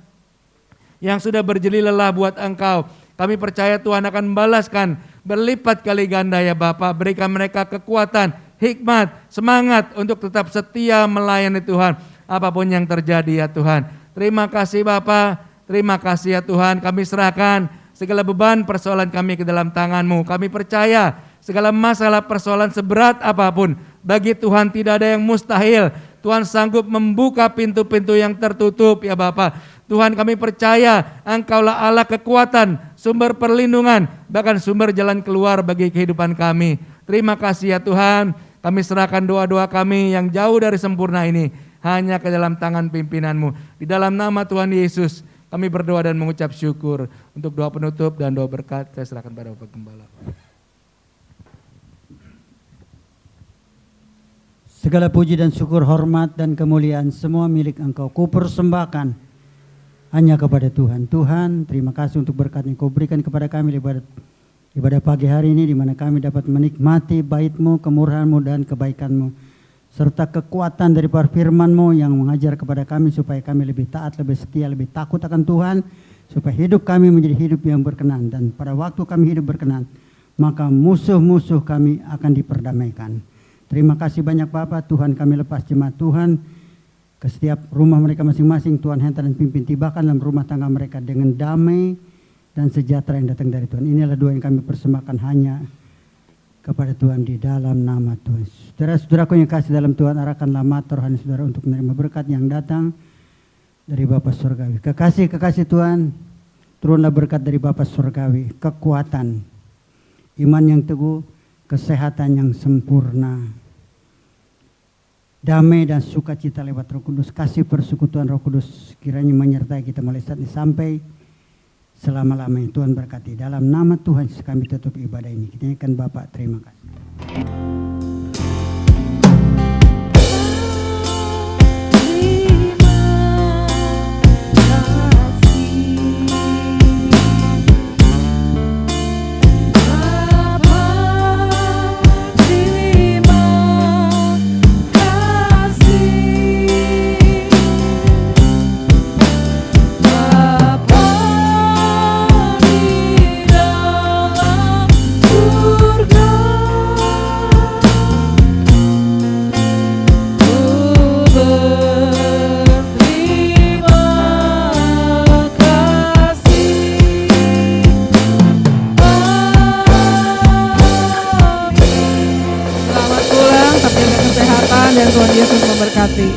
yang sudah berjeli lelah buat Engkau. Kami percaya Tuhan akan membalaskan berlipat kali ganda ya Bapak. Berikan mereka kekuatan, hikmat, semangat untuk tetap setia melayani Tuhan. Apapun yang terjadi ya Tuhan. Terima kasih Bapak, terima kasih ya Tuhan. Kami serahkan segala beban persoalan kami ke dalam tangan-Mu. Kami percaya segala masalah persoalan seberat apapun, bagi Tuhan tidak ada yang mustahil. Tuhan sanggup membuka pintu-pintu yang tertutup ya Bapa. Tuhan kami percaya Engkaulah Allah kekuatan, sumber perlindungan, bahkan sumber jalan keluar bagi kehidupan kami. Terima kasih ya Tuhan. Kami serahkan doa-doa kami yang jauh dari sempurna ini hanya ke dalam tangan pimpinan-Mu. Di dalam nama Tuhan Yesus kami berdoa dan mengucap syukur. Untuk doa penutup dan doa berkat saya serahkan pada Bapak Gembala. Segala puji dan syukur, hormat dan kemuliaan semua milik Engkau. Kupersembahkan hanya kepada Tuhan. Tuhan, terima kasih untuk berkat yang Kau berikan kepada kami ibadah pagi hari ini, di mana kami dapat menikmati bait-Mu, kemurahan-Mu dan kebaikan-Mu, serta kekuatan dari firman-Mu yang mengajar kepada kami supaya kami lebih taat, lebih setia, lebih takut akan Tuhan, supaya hidup kami menjadi hidup yang berkenan. Dan pada waktu kami hidup berkenan, maka musuh-musuh kami akan diperdamaikan. Terima kasih banyak Bapak. Tuhan, kami lepas jemaat Tuhan ke setiap rumah mereka masing-masing. Tuhan hantar dan pimpin, tibakan dalam rumah tangga mereka dengan damai dan sejahtera yang datang dari Tuhan. Inilah doa yang kami persembahkan hanya kepada Tuhan di dalam nama Tuhan. Saudara-saudaraku yang kasih dalam Tuhan, arahkanlah mata rohani saudara untuk menerima berkat yang datang dari Bapa Surgawi. Kekasih Tuhan, turunlah berkat dari Bapa Surgawi, kekuatan, iman yang teguh, kesehatan yang sempurna, damai dan sukacita lewat Roh Kudus. Kasih persekutuan Roh Kudus kiranya menyertai kita mulai saat ini sampai selama-lamanya. Tuhan berkati. Dalam nama Tuhan kami tutup ibadah ini. Kita nyanyikan Bapak, terima kasih. Dan Tuhan Yesus memberkati.